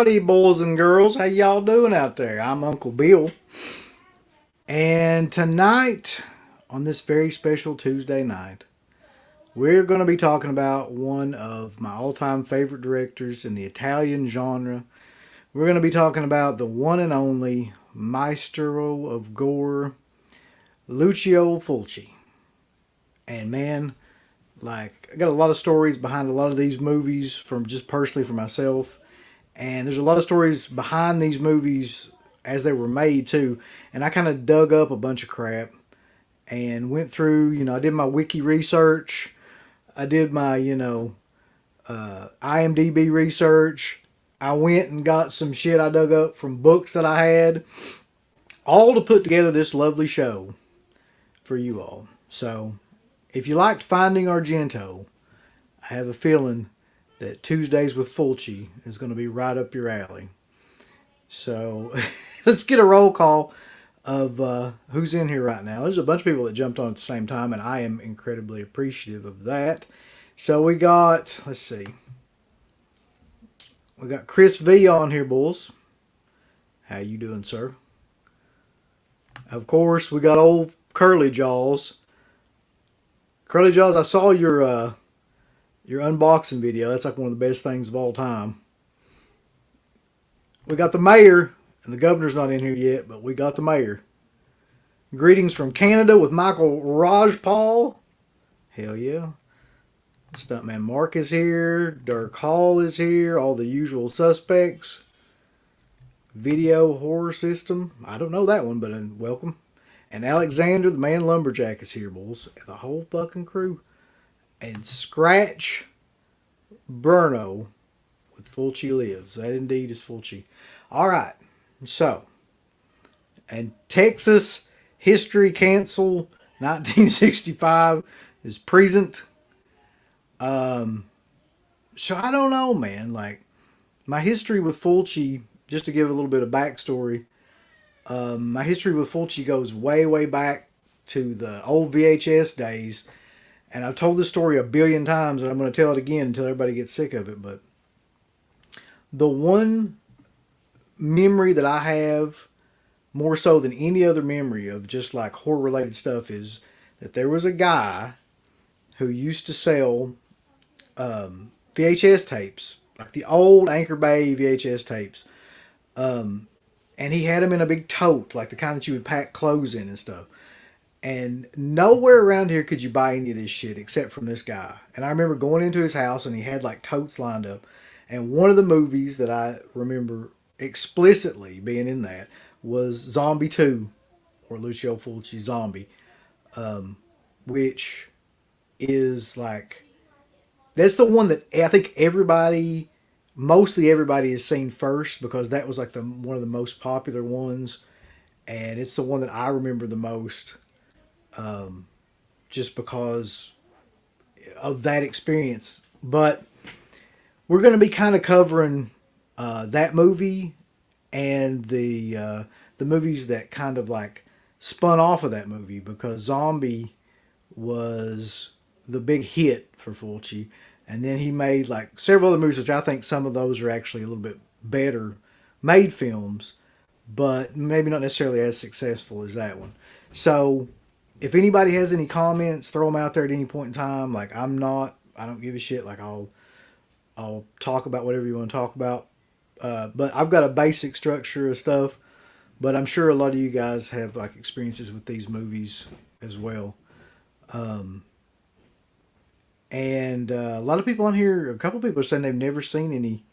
Howdy, boys and girls. How y'all doing out there? I'm Uncle Bill. And tonight, on this very special Tuesday night, we're going to be talking about one of my all-time favorite directors in the Italian genre. We're going to be talking about the one and only maestro of gore, Lucio Fulci. And man, like, I got a lot of stories behind a lot of these movies from just personally for myself. And there's a lot of stories behind these movies as they were made too. And I kind of dug up a bunch of crap and went through, I did my wiki research. I did my, IMDb research. I went and got some shit I dug up from books that I had. All to put together this lovely show for you all. So, if you liked Finding Argento, I have a feeling that Tuesdays with Fulci is going to be right up your alley. So, let's get a roll call of who's in here right now. There's a bunch of people that jumped on at the same time, and I am incredibly appreciative of that. So, we got, let's see. We got Chris V on here, boys. How you doing, sir? Of course, we got old Curly Jaws. Curly Jaws, I saw your unboxing video. That's like one of the best things of all time. We got the mayor, and the governor's not in here yet, but we got the mayor. Greetings from Canada with Michael Rajpal. Hell yeah. Stuntman Mark is here. Dirk Hall is here. All the usual suspects. Video Horror System. I don't know that one, but welcome. And Alexander, the man lumberjack, is here, boys. The whole fucking crew. And Scratch Burno with Fulci Lives. That indeed is Fulci. Alright. So. And Texas History Council 1965 is present. So I don't know, man. Like, my history with Fulci, just to give a little bit of backstory, my history with Fulci goes way, way back to the old VHS days. And I've told this story a billion times, and I'm going to tell it again until everybody gets sick of it. But the one memory that I have, more so than any other memory of just like horror-related stuff, is that there was a guy who used to sell VHS tapes, like the old Anchor Bay VHS tapes. And he had them in a big tote, like the kind that you would pack clothes in and stuff. And nowhere around here could you buy any of this shit except from this guy. And I remember going into his house and he had like totes lined up. And one of the movies that I remember explicitly being in that was Zombie 2, or Lucio Fulci Zombie, which is like, that's the one that I think mostly everybody has seen first, because that was like one of the most popular ones. And it's the one that I remember the most. Just because of that experience. But we're going to be kind of covering that movie and the movies that kind of like spun off of that movie, because Zombie was the big hit for Fulci. And then he made like several other movies, which I think some of those are actually a little bit better made films, but maybe not necessarily as successful as that one. So if anybody has any comments, throw them out there at any point in time. Like, I don't give a shit. Like, I'll talk about whatever you want to talk about. But I've got a basic structure of stuff, but I'm sure a lot of you guys have like experiences with these movies as well. And a lot of people on here, a couple of people are saying they've never seen any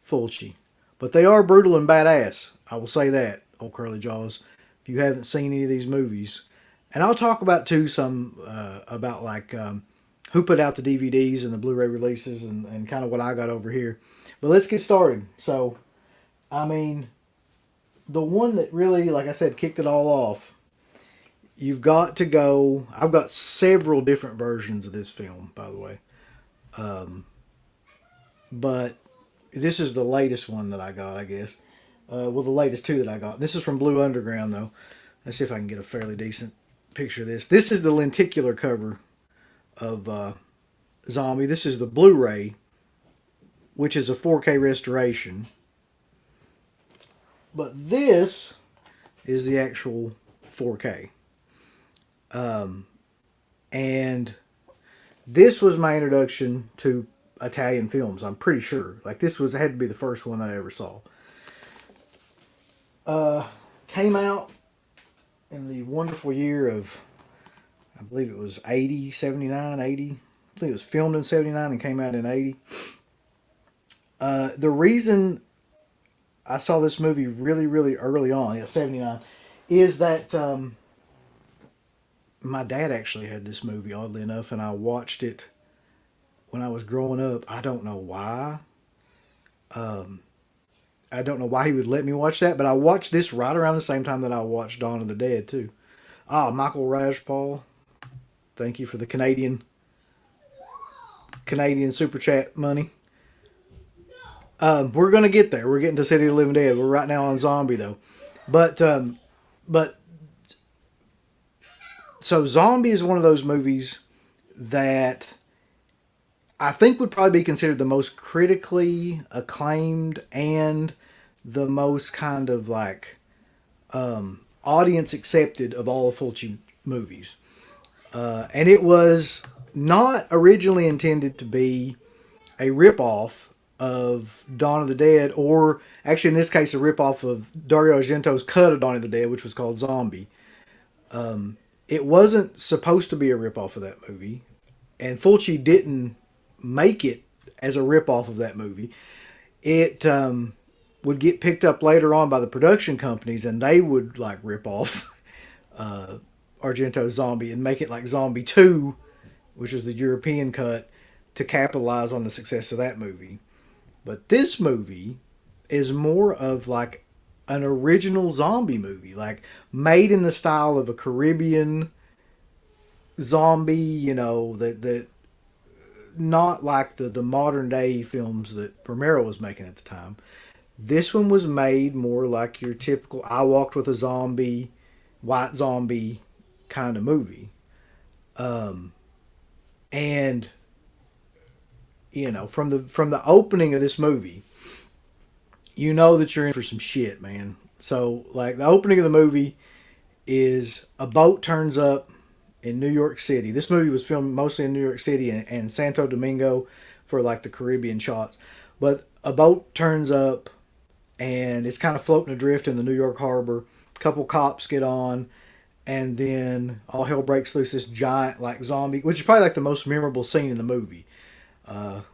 Fulci, but they are brutal and badass. I will say that, old Curly Jaws, if you haven't seen any of these movies. And I'll talk about too some about like who put out the DVDs and the Blu-ray releases and kind of what I got over here. But let's get started. So, I mean, the one that really, like I said, kicked it all off, you've got to go. I've got several different versions of this film, by the way. But this is the latest one that I got, I guess. Well, the latest two that I got. This is from Blue Underground, though. Let's see if I can get a fairly decent picture of this. This is the lenticular cover of Zombie. This is the Blu-ray, which is a 4K restoration. But this is the actual 4K. And this was my introduction to Italian films. I'm pretty sure. Like this had to be the first one I ever saw. Came out in the wonderful year of, I believe it was 80, 79, 80. I think it was filmed in 79 and came out in 80. The reason I saw this movie really, really early on, 79, is that my dad actually had this movie, oddly enough, and I watched it when I was growing up. I don't know why. I don't know why he would let me watch that, but I watched this right around the same time that I watched Dawn of the Dead, too. Michael Rajpal, thank you for the Canadian super chat money. We're gonna get there. We're getting to City of the Living Dead. We're right now on Zombie though, but so Zombie is one of those movies that I think would probably be considered the most critically acclaimed and the most kind of like audience accepted of all Fulci movies. And it was not originally intended to be a ripoff of Dawn of the Dead, or actually in this case a ripoff of Dario Argento's cut of Dawn of the Dead, which was called Zombie. It wasn't supposed to be a ripoff of that movie, and Fulci didn't make it as a ripoff of that movie. It would get picked up later on by the production companies, and they would like rip off Argento's Zombie and make it like Zombie 2, which is the European cut, to capitalize on the success of that movie. But this movie is more of like an original zombie movie, like made in the style of a Caribbean zombie, you know, that not like the modern day films that Romero was making at the time. This one was made more like your typical I Walked with a Zombie, white zombie kind of movie. And you know, from the opening of this movie, you know that you're in for some shit, man. So, like, the opening of the movie is a boat turns up in New York City. This movie was filmed mostly in New York City and Santo Domingo for, like, the Caribbean shots. But a boat turns up and it's kind of floating adrift in the New York harbor. A couple cops get on, and then all hell breaks loose. This giant, like, zombie, which is probably, like, the most memorable scene in the movie.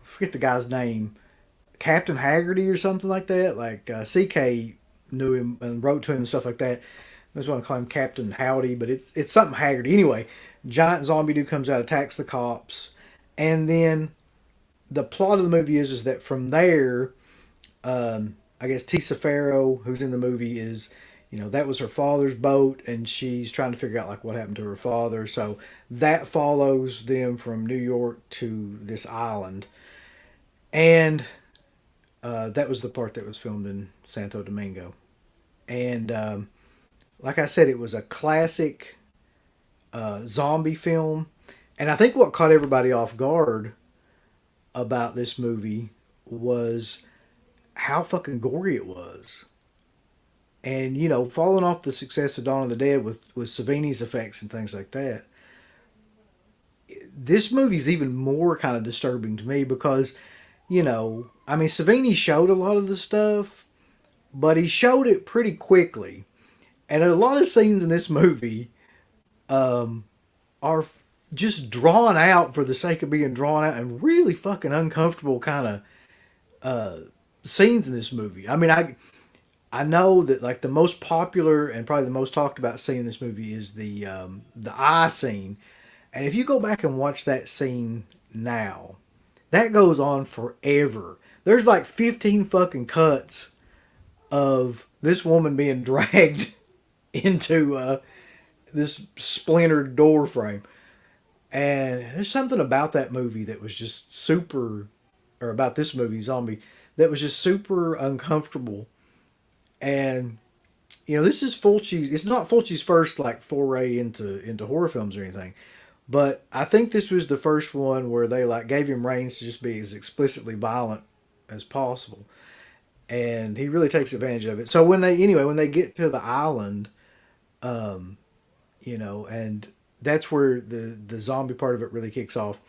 Forget the guy's name. Captain Haggerty or something like that. Like CK knew him and wrote to him and stuff like that. I just want to call him Captain Howdy, but it's something Haggerty. Anyway, giant zombie dude comes out, attacks the cops, and then the plot of the movie is that from there, I guess Tisa Farrow, who's in the movie, is, you know, that was her father's boat, and she's trying to figure out like what happened to her father. So that follows them from New York to this island, and that was the part that was filmed in Santo Domingo. And like I said, it was a classic zombie film. And I think what caught everybody off guard about this movie was how fucking gory it was. And, you know, following off the success of Dawn of the Dead with Savini's effects and things like that, this movie's even more kind of disturbing to me because, you know, I mean, Savini showed a lot of the stuff, but he showed it pretty quickly. And a lot of scenes in this movie are just drawn out for the sake of being drawn out and really fucking uncomfortable kind of scenes in this movie. I mean, I know that like the most popular and probably the most talked about scene in this movie is the eye scene. And if you go back and watch that scene now, that goes on forever. There's like 15 fucking cuts of this woman being dragged into this splintered door frame. And there's something about that movie that was just super, or about this movie, Zombie, that was just super uncomfortable. And, you know, this is Fulci's, it's not Fulci's first like foray into horror films or anything. But I think this was the first one where they like gave him reins to just be as explicitly violent as possible. and he really takes advantage of it. So when they get to the island, um, and that's where the zombie part of it really kicks off,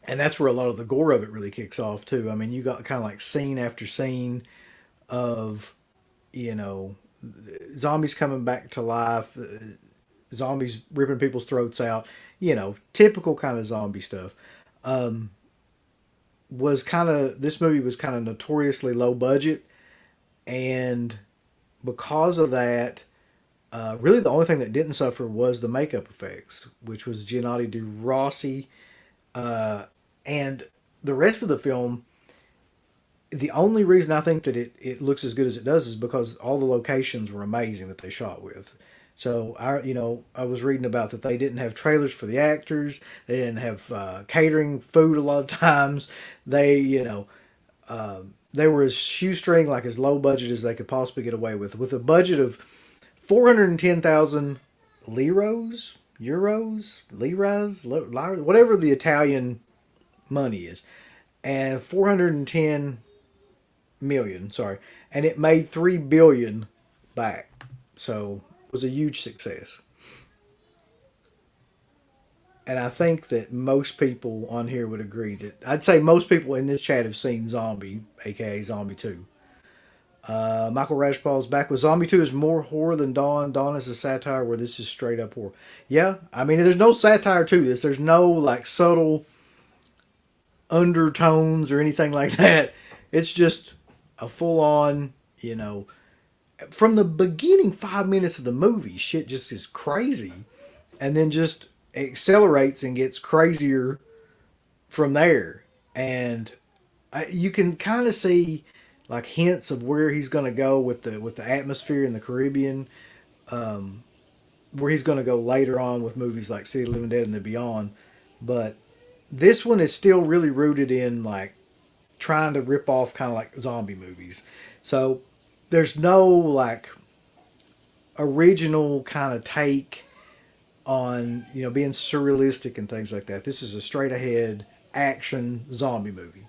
and that's where a lot of the gore of it really kicks off too. I mean, you got kind of like scene after scene of you know zombies coming back to life, zombies ripping people's throats out, typical kind of zombie stuff. Um, was kind of This movie was kind of notoriously low budget, and because of that, really the only thing that didn't suffer was the makeup effects, which was Giannotti de Rossi, and the rest of the film. The only reason I think that it looks as good as it does is because all the locations were amazing that they shot with. So I was reading about that they didn't have trailers for the actors. They didn't have catering food a lot of times. They were as shoestring, like as low budget as they could possibly get away with a budget of 410,000 liras, whatever the Italian money is, and 410 million, sorry, and it made 3 billion back. So it was a huge success. And I think that most people on here would agree that I'd say most people in this chat have seen Zombie, aka Zombie 2. Michael Rashball's back with Zombie 2 is more horror than Dawn. Dawn is a satire where this is straight up horror. Yeah, I mean, there's no satire to this. There's no like subtle undertones or anything like that. It's just a full on, from the beginning 5 minutes of the movie, shit just is crazy. And then just accelerates and gets crazier from there. And you can kind of see like hints of where he's going to go with the atmosphere in the Caribbean, where he's going to go later on with movies like City of the Living Dead and the Beyond. But this one is still really rooted in like trying to rip off kind of like zombie movies. So there's no like original kind of take on being surrealistic and things like that. This is a straight ahead action zombie movie.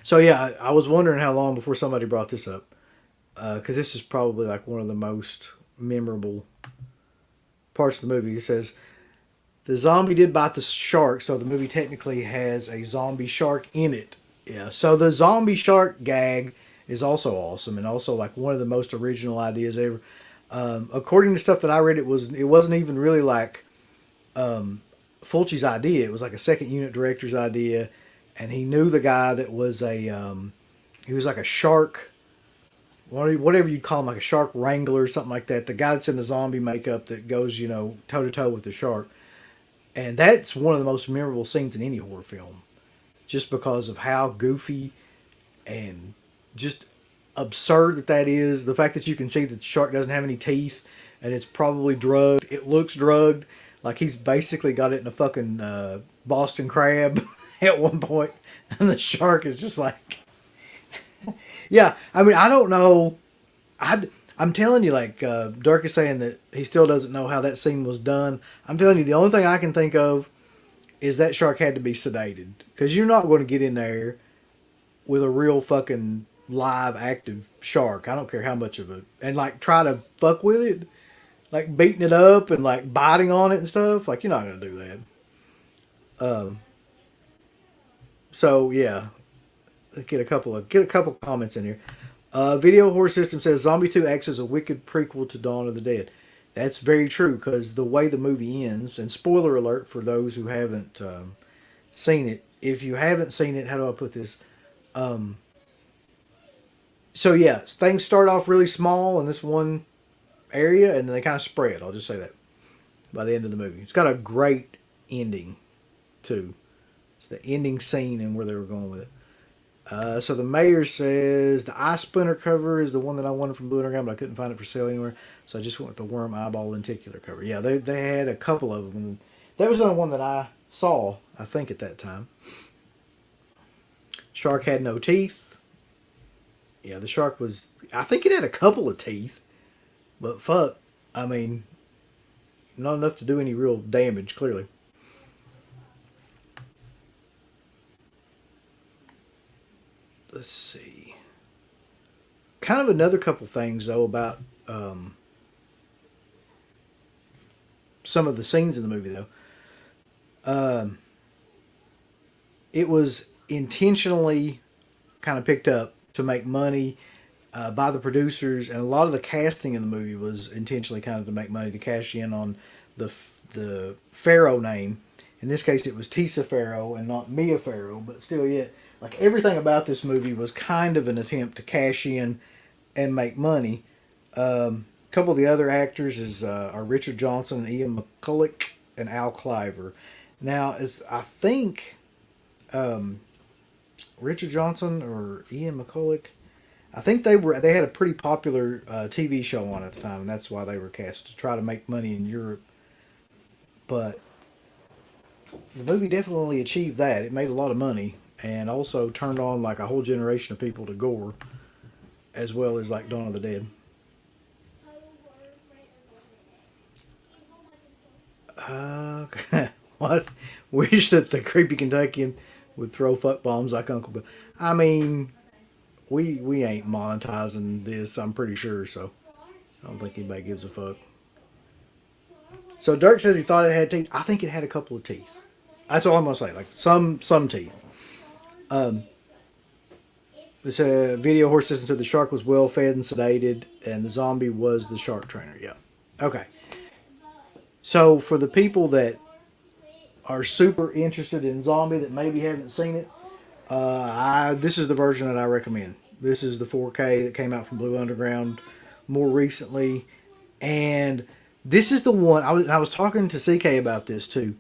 So yeah, I was wondering how long before somebody brought this up, because this is probably like one of the most memorable parts of the movie. It says the zombie did bite the shark, so the movie technically has a zombie shark in it. Yeah, so the zombie shark gag is also awesome and also like one of the most original ideas ever. According to stuff that I read, it wasn't even really like Fulci's idea. It was like a second unit director's idea, and he knew the guy that was he was like a shark, whatever you'd call him, like a shark wrangler or something like that. The guy that's in the zombie makeup that goes toe to toe with the shark, and that's one of the most memorable scenes in any horror film, just because of how goofy and just absurd that is. The fact that you can see that the shark doesn't have any teeth and it's probably drugged. It looks drugged. Like he's basically got it in a fucking Boston crab at one point, and the shark is just like, yeah. I mean, I don't know. I'm telling you, like Dirk is saying that he still doesn't know how that scene was done. I'm telling you, the only thing I can think of is that shark had to be sedated, because you're not going to get in there with a real fucking live active shark. I don't care how much of it, and like try to fuck with it, like beating it up and like biting on it and stuff. Like you're not gonna do that. So yeah, get a couple comments in here. Video Horror System says Zombie 2 acts as a wicked prequel to Dawn of the Dead. That's very true, because the way the movie ends, and spoiler alert for those who haven't seen it. If you haven't seen it, how do I put this? So yeah, things start off really small in this one area, and then they kind of spread. I'll just say that by the end of the movie. It's got a great ending too. It's the ending scene and where they were going with it. So the mayor says the eye splinter cover is the one that I wanted from Blue Underground, but I couldn't find it for sale anywhere. So I just went with the worm eyeball lenticular cover. Yeah, they had a couple of them. That was the only one that I saw, I think, at that time. Shark had no teeth. Yeah, the shark was, I think it had a couple of teeth, but fuck, I mean, not enough to do any real damage, clearly. let's see. Kind of another couple things though about some of the scenes in the movie though. It was intentionally kind of picked up to make money by the producers, and a lot of the casting in the movie was intentionally kind of to make money to cash in on the Pharaoh name. In this case, it was Tisa Farrow and not Mia Farrow, but still, yet like everything about this movie was kind of an attempt to cash in and make money. A couple of the other actors are Richard Johnson, Ian McCulloch, and Al Cliver. Now, I think Richard Johnson or Ian McCulloch, I think they had a pretty popular TV show on at the time, and that's why they were cast to try to make money in Europe. But the movie definitely achieved that. It made a lot of money and also turned on like a whole generation of people to gore, as well as like Dawn of the Dead. What? Wish that the creepy Kentuckian would throw fuck bombs like Uncle Bill. I mean, we ain't monetizing this, I'm pretty sure, so I don't think anybody gives a fuck. So Dirk says he thought it had teeth. I think it had a couple of teeth. That's all I'm gonna say. Like some teeth. This video horse system said the shark was well fed and sedated, and the zombie was the shark trainer. Yeah. Okay. So for the people that are super interested in Zombie that maybe haven't seen it, this is the version that I recommend. This is the 4K that came out from Blue Underground more recently, and this is the one I was talking to CK about this too.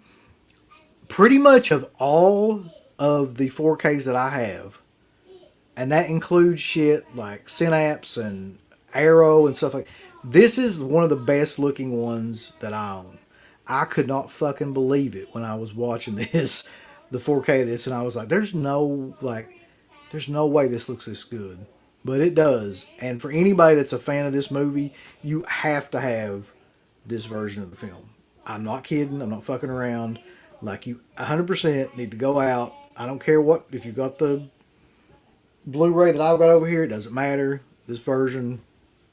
Pretty much of all of the 4Ks that I have, and that includes shit like Synapse and Arrow and stuff like. This is one of the best looking ones that I own. I could not fucking believe it when I was watching this, the 4K of this, and I was like, there's no way this looks this good. But it does. And for anybody that's a fan of this movie, you have to have this version of the film. I'm not kidding. I'm not fucking around. Like, you 100% need to go out. I don't care what, if you've got the Blu-ray that I've got over here, it doesn't matter. This version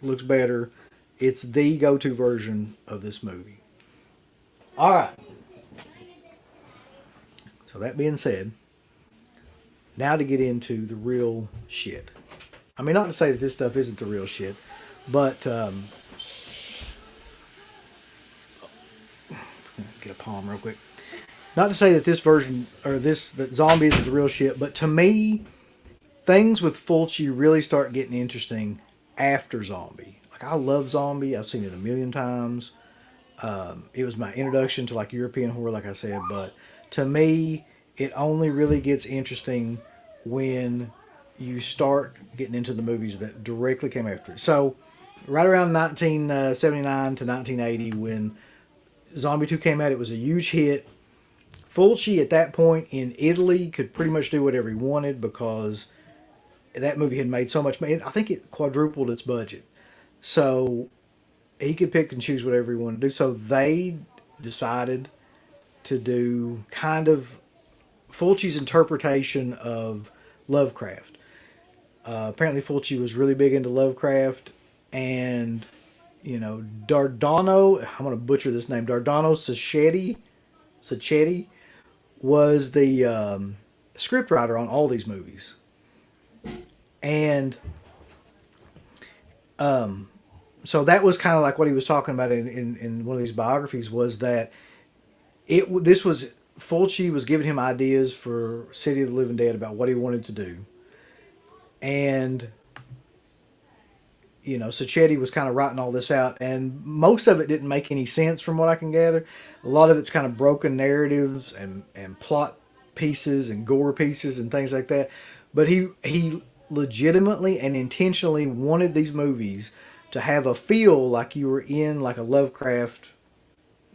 looks better. It's the go-to version of this movie. All right. So that being said, now to get into the real shit. I mean, not to say that this stuff isn't the real shit, but get a palm real quick. Not to say that this version or that Zombie isn't the real shit, but to me, things with Fulci really start getting interesting after Zombie. Like, I love Zombie. I've seen it a million times. It was my introduction to like European horror, like I said, but to me, it only really gets interesting when you start getting into the movies that directly came after it. So, right around 1979 to 1980, when Zombie 2 came out, it was a huge hit. Fulci, at that point in Italy, could pretty much do whatever he wanted because that movie had made so much money. I think it quadrupled its budget. So, he could pick and choose whatever he wanted to do. So, they decided to do kind of Fulci's interpretation of Lovecraft. Apparently Fulci was really big into Lovecraft, and Dardano, I'm going to butcher this name, Dardano Sacchetti was the scriptwriter on all these movies. And so that was kind of like what he was talking about in one of these biographies, was that Fulci was giving him ideas for City of the Living Dead about what he wanted to do. And, Sacchetti was kind of writing all this out, and most of it didn't make any sense from what I can gather. A lot of it's kind of broken narratives and plot pieces and gore pieces and things like that. But he legitimately and intentionally wanted these movies to have a feel like you were in like a Lovecraft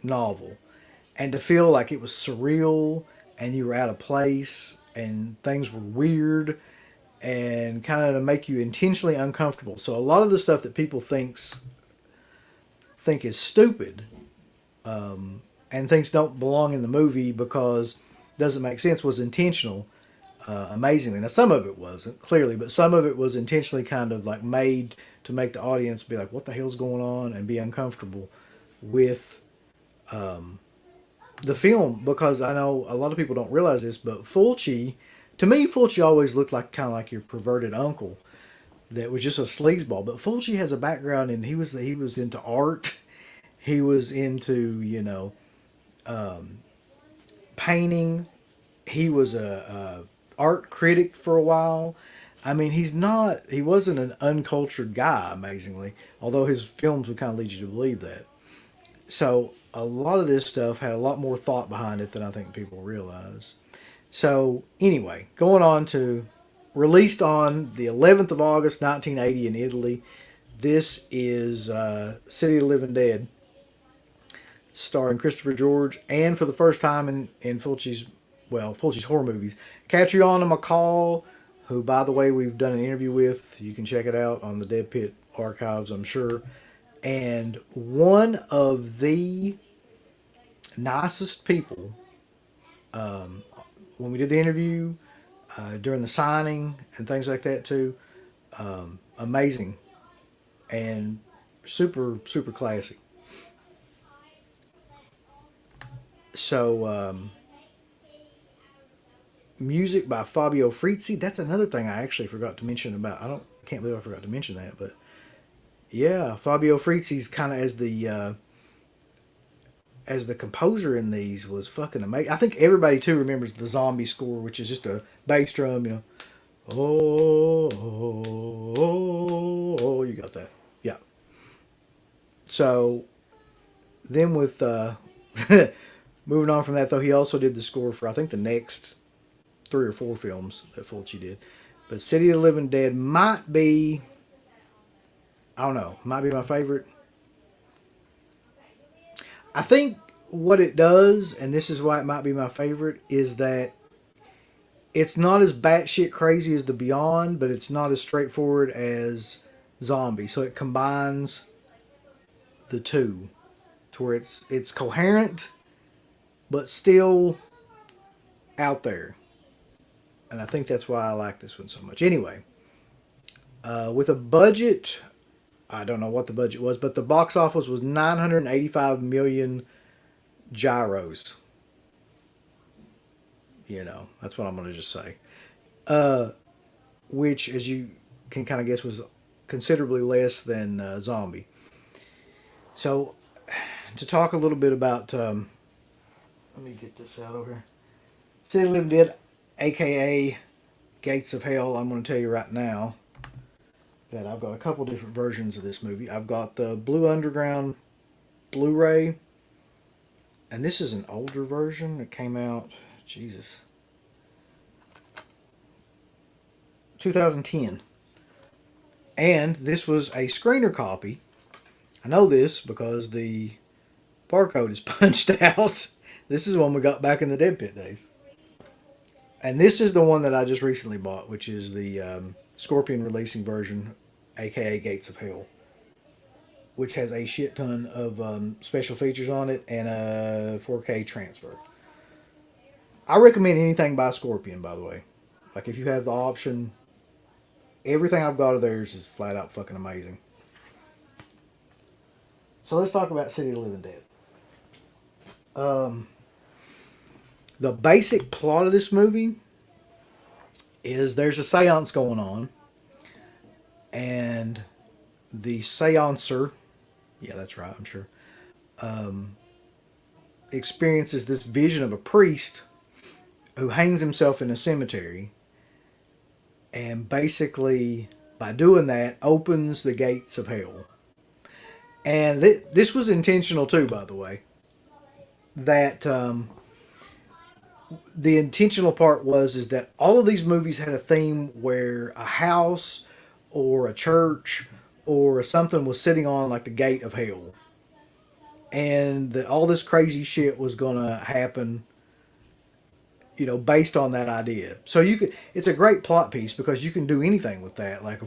novel, and to feel like it was surreal and you were out of place and things were weird, and kind of to make you intentionally uncomfortable. So a lot of the stuff that people think is stupid and thinks don't belong in the movie because it doesn't make sense was intentional. amazingly. Now, some of it wasn't, clearly, but some of it was intentionally kind of like made to make the audience be like, what the hell's going on, and be uncomfortable with the film, because I know a lot of people don't realize this, but Fulci, to me, Fulci always looked like kind of like your perverted uncle that was just a sleazeball. But Fulci has a background, and he was into art, he was into painting, he was a art critic for a while. I mean, he wasn't an uncultured guy, amazingly, although his films would kind of lead you to believe that. So a lot of this stuff had a lot more thought behind it than I think people realize. So anyway, going on to released on the 11th of August, 1980 in Italy. This is City of the Living Dead, starring Christopher George, and for the first time in Fulci's horror movies, Catriona McCall, who, by the way, we've done an interview with. You can check it out on the Dead Pit archives, I'm sure. And one of the nicest people, when we did the interview, during the signing and things like that too. Amazing and super, super classy. So, music by Fabio Frizzi. That's another thing I actually forgot to mention about. Can't believe I forgot to mention that, but yeah, Fabio Frizzi's kind of as the composer in these was fucking amazing. I think everybody too remembers the zombie score, which is just a bass drum, Oh, oh, oh, oh, you got that. Yeah. So then with moving on from that though, he also did the score for I think the next 3 or 4 films that Fulci did. But City of the Living Dead might be, I don't know, might be my favorite. I think what it does, and this is why it might be my favorite, is that it's not as batshit crazy as The Beyond, but it's not as straightforward as Zombie. So it combines the two to where it's coherent, but still out there. And I think that's why I like this one so much. Anyway, with a budget, I don't know what the budget was, but the box office was 985 million gyros. That's what I'm going to just say. Which, as you can kind of guess, was considerably less than Zombie. So, to talk a little bit about, let me get this out over here. City of the Living Dead, aka Gates of Hell. I'm going to tell you right now that I've got a couple different versions of this movie. I've got the Blue Underground Blu-ray, and this is an older version that came out, Jesus, 2010. And this was a screener copy. I know this because the barcode is punched out. This is one we got back in the Dead Pit days. And this is the one that I just recently bought, which is the Scorpion releasing version, aka Gates of Hell, which has a shit ton of special features on it and a 4K transfer. I recommend anything by Scorpion, by the way. Like, if you have the option, everything I've got of theirs is flat out fucking amazing. So let's talk about City of the Living Dead. The basic plot of this movie is there's a seance going on, and the seancer, yeah, that's right, I'm sure, experiences this vision of a priest who hangs himself in a cemetery, and basically, by doing that, opens the gates of hell. And this was intentional too, by the way. That the intentional part is that all of these movies had a theme where a house or a church or something was sitting on like the gate of hell, and that all this crazy shit was gonna happen, based on that idea. So it's a great plot piece because you can do anything with that. Like,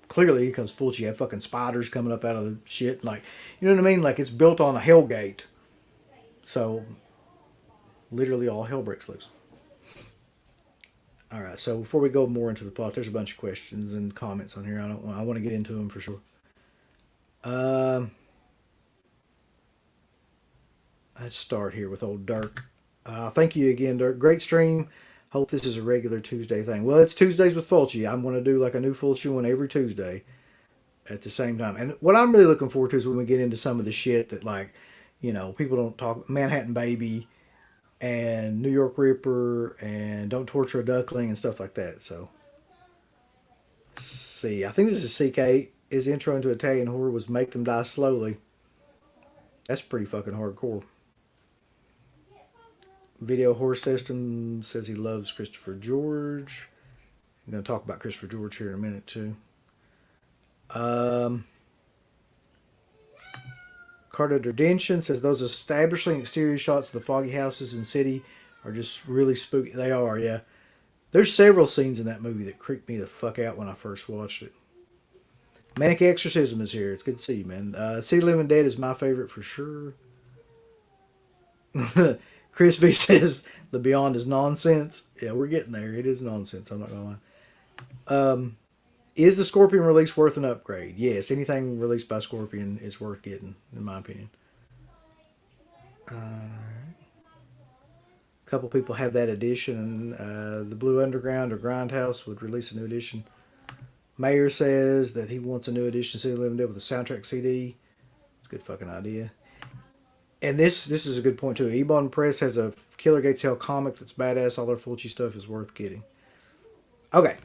clearly, because Fulci had fucking spiders coming up out of the shit, like, you know what I mean? Like, it's built on a hell gate. So, literally all hell breaks loose. All right. So before we go more into the plot, there's a bunch of questions and comments on here. I want to get into them for sure. Um, let's start here with old Dirk. Thank you again, Dirk. Great stream. Hope this is a regular Tuesday thing. Well, it's Tuesdays with Fulci. I'm going to do like a new Fulci one every Tuesday at the same time. And what I'm really looking forward to is when we get into some of the shit that, like, people don't talk. Manhattan Baby and New York Ripper and Don't Torture a Duckling and stuff like that. So, let's see. I think this is CK. His intro into Italian horror was Make Them Die Slowly. That's pretty fucking hardcore. Video Horror System says he loves Christopher George. I'm going to talk about Christopher George here in a minute, too. Um, Carter Derdention says those establishing exterior shots of the foggy houses and city are just really spooky. They are, yeah. There's several scenes in that movie that creeped me the fuck out when I first watched it. Manic Exorcism is here. It's good to see you, man. City Living Dead is my favorite for sure. Chris V says the Beyond is nonsense. Yeah, we're getting there. It is nonsense. I'm not gonna lie. Is the Scorpion release worth an upgrade? Yes, anything released by Scorpion is worth getting, in my opinion. A couple people have that edition. The Blue Underground or Grindhouse would release a new edition. Mayor says that he wants a new edition of City Living Dead with a soundtrack CD. It's a good fucking idea. And this is a good point too. Ebon Press has a Killer Gates Hell comic that's badass. All their Fulci stuff is worth getting. Okay.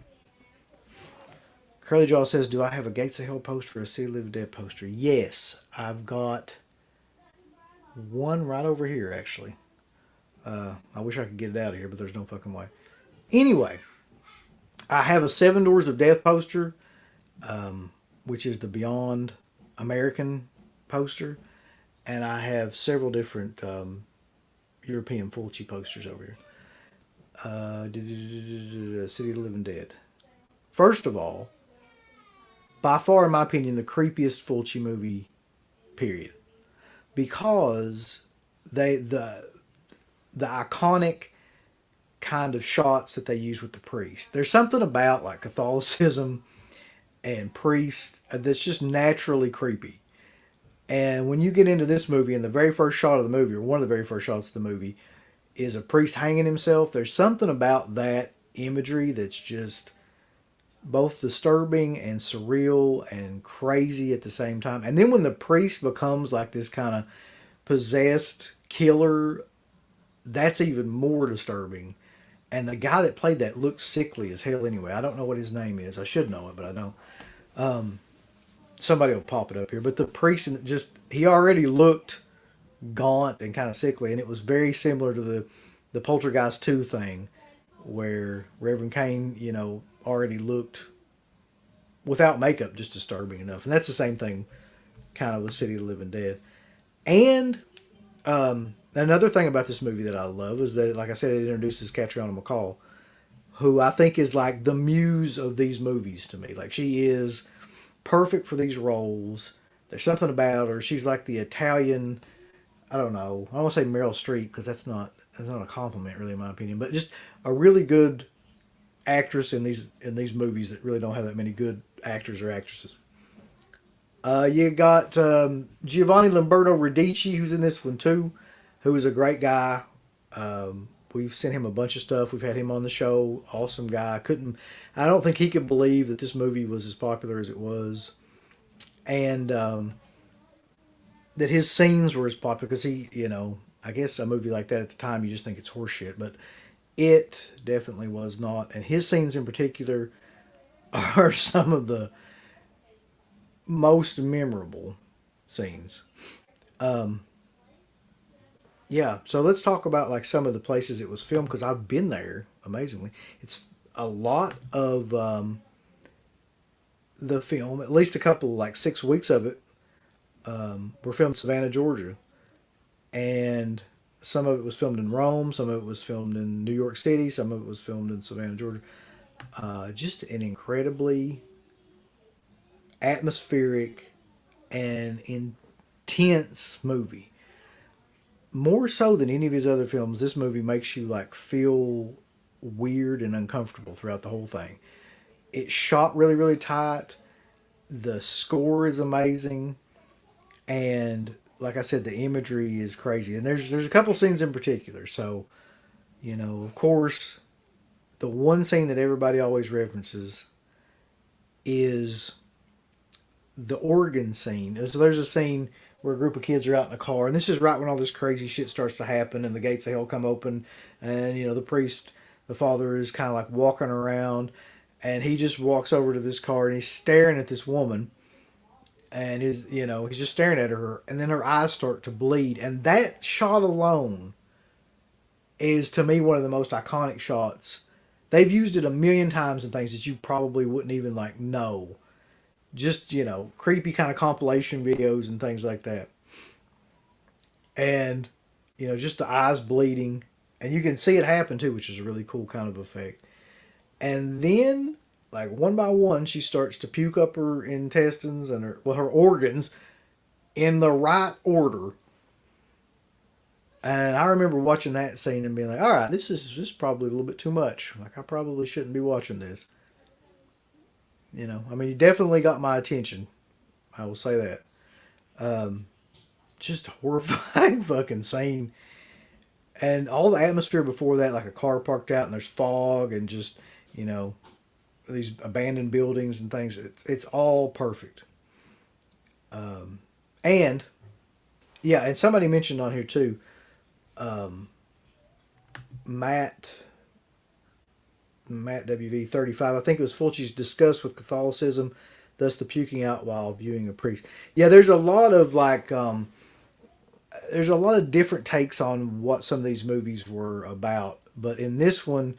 Curly Jaw says, do I have a Gates of Hell poster or a City Living Dead poster? Yes. I've got one right over here, actually. I wish I could get it out of here, but there's no fucking way. Anyway, I have a Seven Doors of Death poster, which is the Beyond American poster. And I have several different European Fulci posters over here. City of the Living Dead. First of all, by far, in my opinion, the creepiest Fulci movie, period. Because the iconic kind of shots that they use with the priest. There's something about like Catholicism and priests that's just naturally creepy. And when you get into this movie, and the very first shot of the movie, or one of the very first shots of the movie, is a priest hanging himself. There's something about that imagery that's just both disturbing and surreal and crazy at the same time. And then when the priest becomes like this kind of possessed killer, that's even more disturbing. And the guy that played that looks sickly as hell anyway. I don't know what his name is. I should know it, but I don't. Somebody will pop it up here. But the priest, he already looked gaunt and kind of sickly. And it was very similar to the Poltergeist 2 thing where Reverend Cain, already looked without makeup just disturbing enough. And that's the same thing kind of with City of the Living Dead. And another thing about this movie that I love is that, like I said, it introduces Catriona MacColl, who I think is like the muse of these movies to me. Like, she is perfect for these roles. There's something about her. She's like the Italian, I don't know, I don't want to say Meryl Streep because that's not a compliment really in my opinion, but just a really good actress in these movies that really don't have that many good actors or actresses. You got Giovanni Lamberto Radici, who's in this one too, who is a great guy. We've sent him a bunch of stuff. We've had him on the show. Awesome guy. I don't think he could believe that this movie was as popular as it was, and that his scenes were as popular because I guess a movie like that at the time you just think it's horseshit, but it definitely was not. And his scenes in particular are some of the most memorable scenes. Yeah, so let's talk about like some of the places it was filmed because I've been there. Amazingly, it's a lot of the film. At least a couple, like 6 weeks of it, were filmed in Savannah, Georgia, and some of it was filmed in Rome. Some of it was filmed in New York City. Some of it was filmed in Savannah, Georgia. Just an incredibly atmospheric and intense movie. More so than any of his other films, this movie makes you like feel weird and uncomfortable throughout the whole thing. It's shot really, really tight. The score is amazing, and like I said, the imagery is crazy. And there's a couple scenes in particular. So, of course, the one scene that everybody always references is the organ scene. So there's a scene where a group of kids are out in a car, and this is right when all this crazy shit starts to happen, and the gates of hell come open, and the priest, the father, is kind of like walking around, and he just walks over to this car, and he's staring at this woman, and he's just staring at her, and then her eyes start to bleed, and that shot alone is to me one of the most iconic shots. They've used it a million times in things that you probably wouldn't even like know. Just, creepy kind of compilation videos and things like that. And, just the eyes bleeding. And you can see it happen too, which is a really cool kind of effect. And then, like one by one, she starts to puke up her intestines and her organs in the right order. And I remember watching that scene and being like, all right, this is probably a little bit too much. Like, I probably shouldn't be watching this. You definitely got my attention. I will say that. Just horrifying fucking scene. And all the atmosphere before that, like a car parked out and there's fog and just, these abandoned buildings and things. It's all perfect. And, yeah, and somebody mentioned on here too, Matt WV35. I think it was Fulci's disgust with Catholicism, thus the puking out while viewing a priest. Yeah, there's a lot of there's a lot of different takes on what some of these movies were about. But in this one,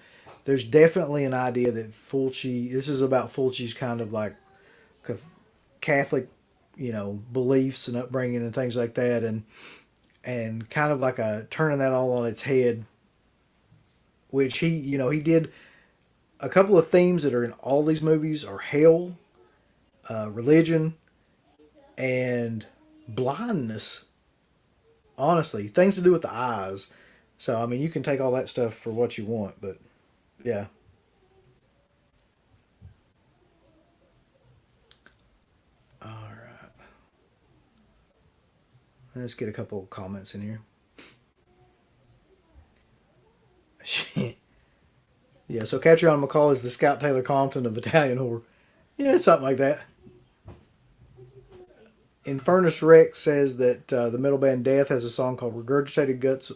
there's definitely an idea that this is about Fulci's kind of like Catholic, beliefs and upbringing and things like that, and kind of like a turning that all on its head, which he did. A couple of themes that are in all these movies are hell, religion, and blindness. Honestly, things to do with the eyes. So, you can take all that stuff for what you want, but yeah. All right. Let's get a couple of comments in here. Yeah, so Catriona McCall is the Scout Taylor Compton of Italian horror. Yeah, something like that. Infernus Rex says that the metal band Death has a song called Regurgitated Guts,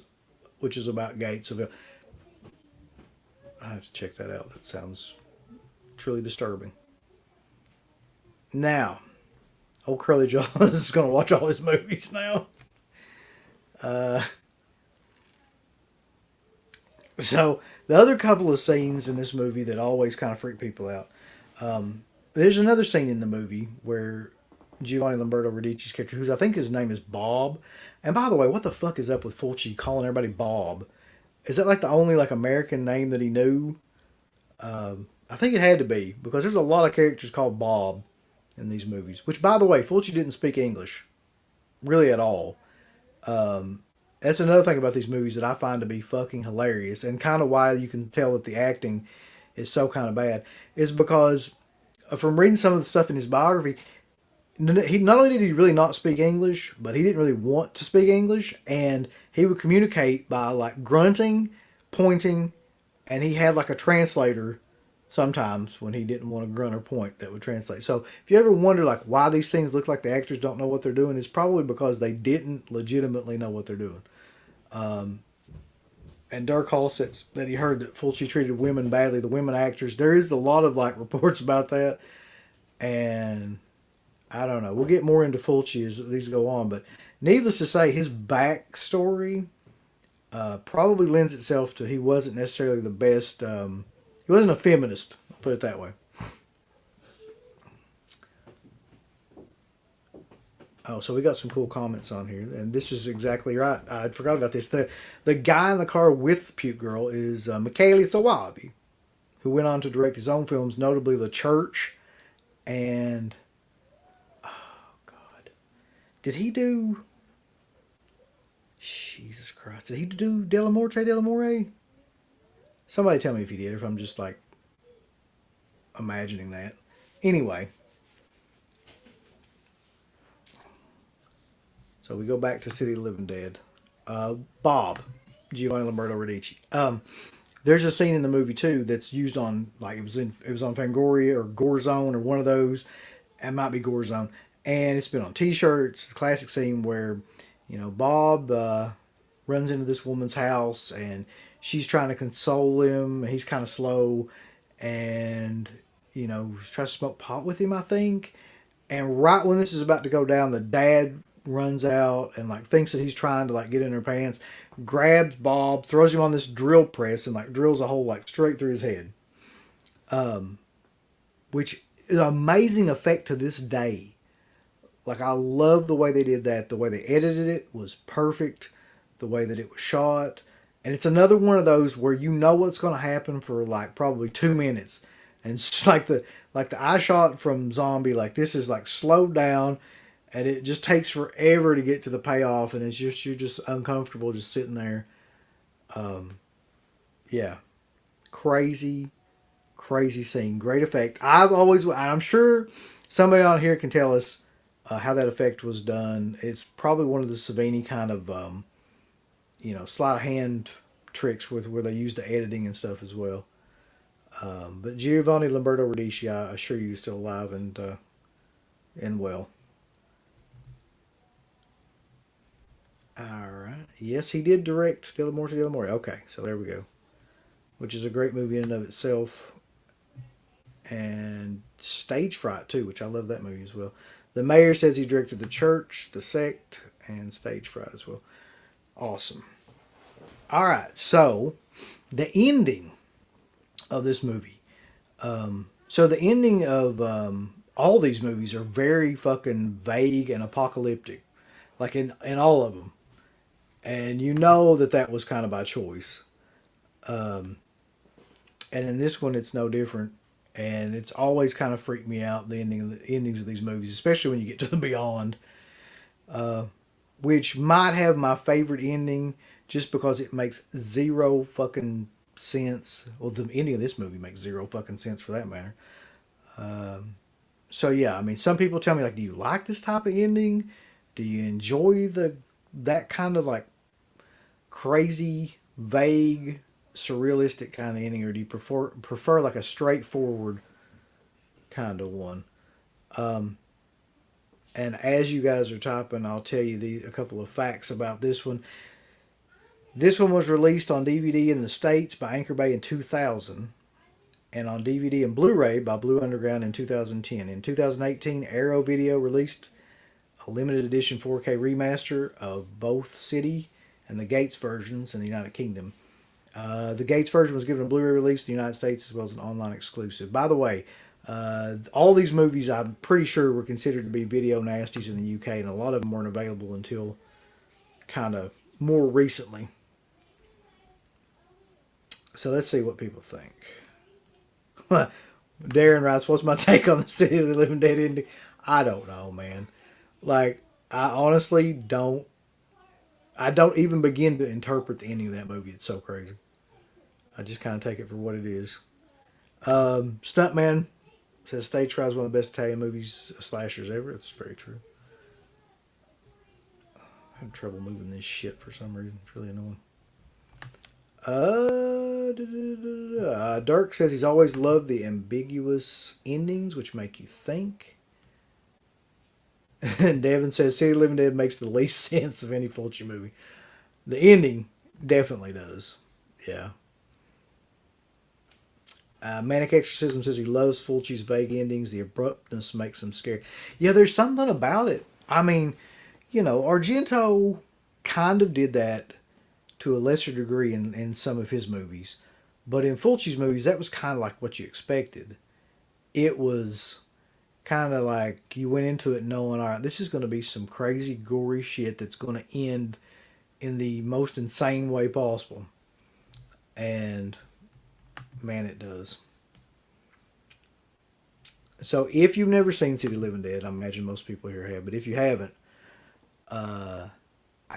which is about Gates of Hell. I have to check that out. That sounds truly disturbing. Now, old Curly Jaws is going to watch all his movies now. So, the other couple of scenes in this movie that always kind of freak people out. There's another scene in the movie where Giovanni Lamberto Radicchi's character, who's I think his name is Bob. And by the way, what the fuck is up with Fulci calling everybody Bob? Is that like the only like American name that he knew? I think it had to be, because there's a lot of characters called Bob in these movies. Which, by the way, Fulci didn't speak English really at all. That's another thing about these movies that I find to be fucking hilarious, and kind of why you can tell that the acting is so kind of bad, is because from reading some of the stuff in his biography, he not only did he really not speak English, but he didn't really want to speak English, and he would communicate by like grunting, pointing, and he had like a translator sometimes when he didn't want to grunt or point that would translate. So if you ever wonder like why these things look like the actors don't know what they're doing, it's probably because they didn't legitimately know what they're doing. And Dirk Hall says that he heard that Fulci treated women badly, the women actors. There is a lot of like reports about that, and I don't know. We'll get more into Fulci as these go on, but needless to say, his backstory probably lends itself to he wasn't necessarily the best. He wasn't a feminist. I'll put it that way. Oh, so we got some cool comments on here, and this is exactly right. I forgot about this. The guy in the car with Puke Girl is Michele Soavi, who went on to direct his own films, notably The Church, and oh god, did he do? Jesus Christ, did he do Della Morte? Somebody tell me if he did, or if I'm just like imagining that. Anyway, so we go back to City of the Living Dead. Bob, Giovanni Lamberto Radici. There's a scene in the movie too that's used on, like, it was on Fangoria or Gorezone or one of those. It might be Gorezone, and it's been on T-shirts. The classic scene where, Bob runs into this woman's house and she's trying to console him. He's kind of slow, and tries to smoke pot with him, I think. And right when this is about to go down, the dad runs out and like thinks that he's trying to like get in her pants, grabs Bob, throws him on this drill press, and like drills a hole like straight through his head. Which is an amazing effect to this day. Like, I love the way they did that. The way they edited it was perfect. The way that it was shot. And it's another one of those where you know what's going to happen for like probably 2 minutes. And it's like the eye shot from Zombie, like this is like slowed down, and it just takes forever to get to the payoff, and it's just, you're just uncomfortable just sitting there. Yeah. Crazy scene. Great effect. I'm sure somebody on here can tell us how that effect was done. It's probably one of the Savini kind of, sleight of hand tricks where they use the editing and stuff as well. But Giovanni Lamberto Radici, I assure you, is still alive and well. All right. Yes, he did direct De La Morte De La Morte. Okay, so there we go. Which is a great movie in and of itself. And Stage Fright, too, which I love that movie as well. The Mayor says he directed The Church, The Sect, and Stage Fright as well. Awesome. All right, so the ending of this movie. So the ending of all these movies are very fucking vague and apocalyptic. Like in all of them. And you know that was kind of by choice. And in this one, it's no different. And it's always kind of freaked me out, the endings of these movies, especially when you get to the Beyond. Which might have my favorite ending just because it makes zero fucking sense. Well, the ending of this movie makes zero fucking sense for that matter. So yeah, I mean, some people tell me, like, do you like this type of ending? Do you enjoy that kind of like crazy, vague, surrealistic kind of ending, or do you prefer like a straightforward kind of one? And as you guys are typing, I'll tell you a couple of facts about this one. This one was released on DVD in the States by Anchor Bay in 2000, and on DVD and Blu-ray by Blue Underground in 2010. In 2018, Arrow Video released a limited edition 4K remaster of both City and the Gates versions in the United Kingdom. The Gates version was given a Blu-ray release in the United States as well as an online exclusive. By the way, all these movies I'm pretty sure were considered to be video nasties in the UK, and a lot of them weren't available until kind of more recently. So let's see what people think. Darren writes, what's my take on the City of the Living Dead ending? I don't know, man. Like, I honestly don't even begin to interpret the ending of that movie. It's so crazy. I just kind of take it for what it is. Stuntman says Stage Fright is one of the best Italian movies, slashers ever. It's very true. I have trouble moving this shit for some reason. It's really annoying. Dirk says he's always loved the ambiguous endings, which make you think. And Devin says City of the Living Dead makes the least sense of any Fulci movie. The ending definitely does. Yeah. Manic Exorcism says he loves Fulci's vague endings. The abruptness makes him scary. Yeah, there's something about it. I mean, Argento kind of did that to a lesser degree in some of his movies. But in Fulci's movies, that was kind of like what you expected. It was kind of like you went into it knowing, all right, this is going to be some crazy, gory shit that's going to end in the most insane way possible. And man, it does. So if you've never seen City of the Living Dead, I imagine most people here have, but if you haven't,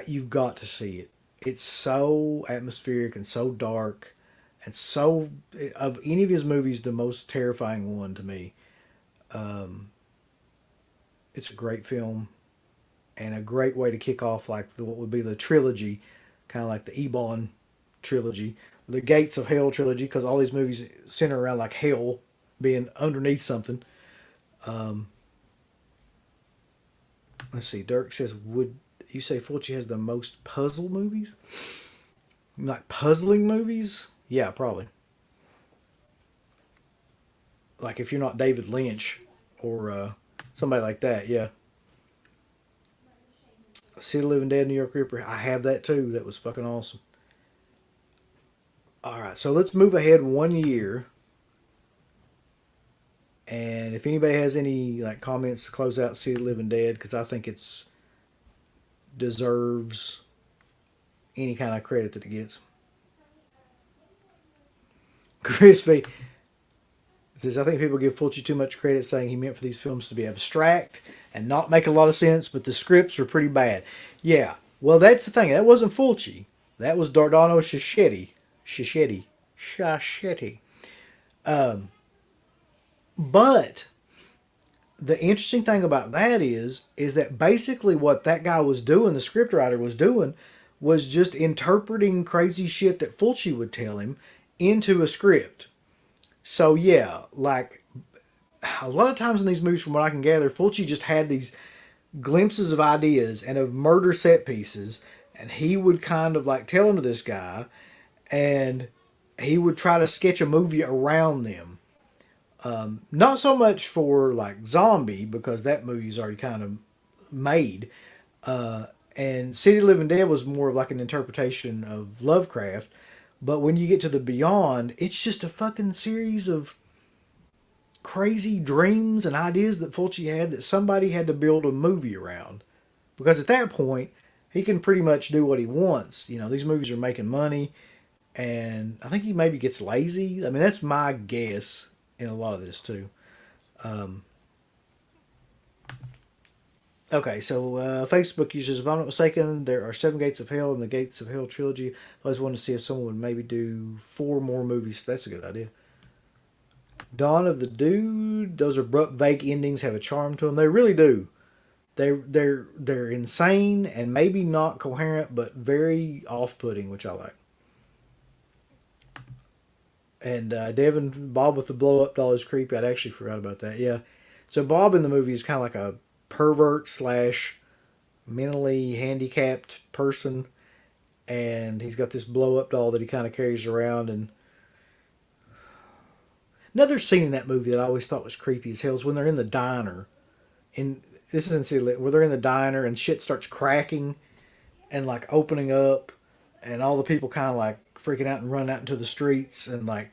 you've got to see it. It's so atmospheric and so dark And so, of any of his movies, the most terrifying one to me. Um, it's a great film and a great way to kick off like what would be the trilogy, kind of like the Ebon trilogy, the Gates of Hell trilogy, because all these movies center around like hell being underneath something. Um, let's see. Dirk says, "Would you say Fulci has the most puzzle movies? Like puzzling movies? Yeah, probably. Like if you're not David Lynch or somebody like that, yeah. City of the Living Dead, New York Ripper. I have that too. That was fucking awesome. All right, so let's move ahead 1 year. And if anybody has any like comments to close out City of the Living Dead, because I think it's deserves any kind of credit that it gets. Chris V says, I think people give Fulci too much credit, saying he meant for these films to be abstract and not make a lot of sense, but the scripts are pretty bad. Yeah, well, that's the thing. That wasn't Fulci. That was Dardano Scischetti. Scischetti. Scischetti. But the interesting thing about that is that basically what that guy was doing, the scriptwriter was doing, was just interpreting crazy shit that Fulci would tell him into a script. So yeah, like a lot of times in these movies, from what I can gather, Fulci just had these glimpses of ideas and of murder set pieces, and he would kind of like tell them to this guy, and he would try to sketch a movie around them. Not so much for like Zombie, because that movie's already kind of made. And City of the Living Dead was more of like an interpretation of Lovecraft. But when you get to the Beyond, it's just a fucking series of crazy dreams and ideas that Fulci had that somebody had to build a movie around. Because at that point, he can pretty much do what he wants. You know, these movies are making money, and I think he maybe gets lazy. I mean, that's my guess in a lot of this too. Um, okay, so Facebook users, if I'm not mistaken, there are 7 Gates of Hell in the Gates of Hell trilogy. I always wanted to see if someone would maybe do 4 more movies. That's a good idea. Dawn of the Dude. Those abrupt, vague endings have a charm to them. They really do. They're insane and maybe not coherent, but very off-putting, which I like. And Devin, Bob with the blow up doll is creepy. I'd actually forgot about that. Yeah. So Bob in the movie is kind of like a pervert slash mentally handicapped person, and he's got this blow up doll that he kind of carries around. And another scene in that movie that I always thought was creepy as hell is when they're in the diner. And this is in City, where they're in the diner and shit starts cracking and like opening up, and all the people kind of like freaking out and running out into the streets. And like,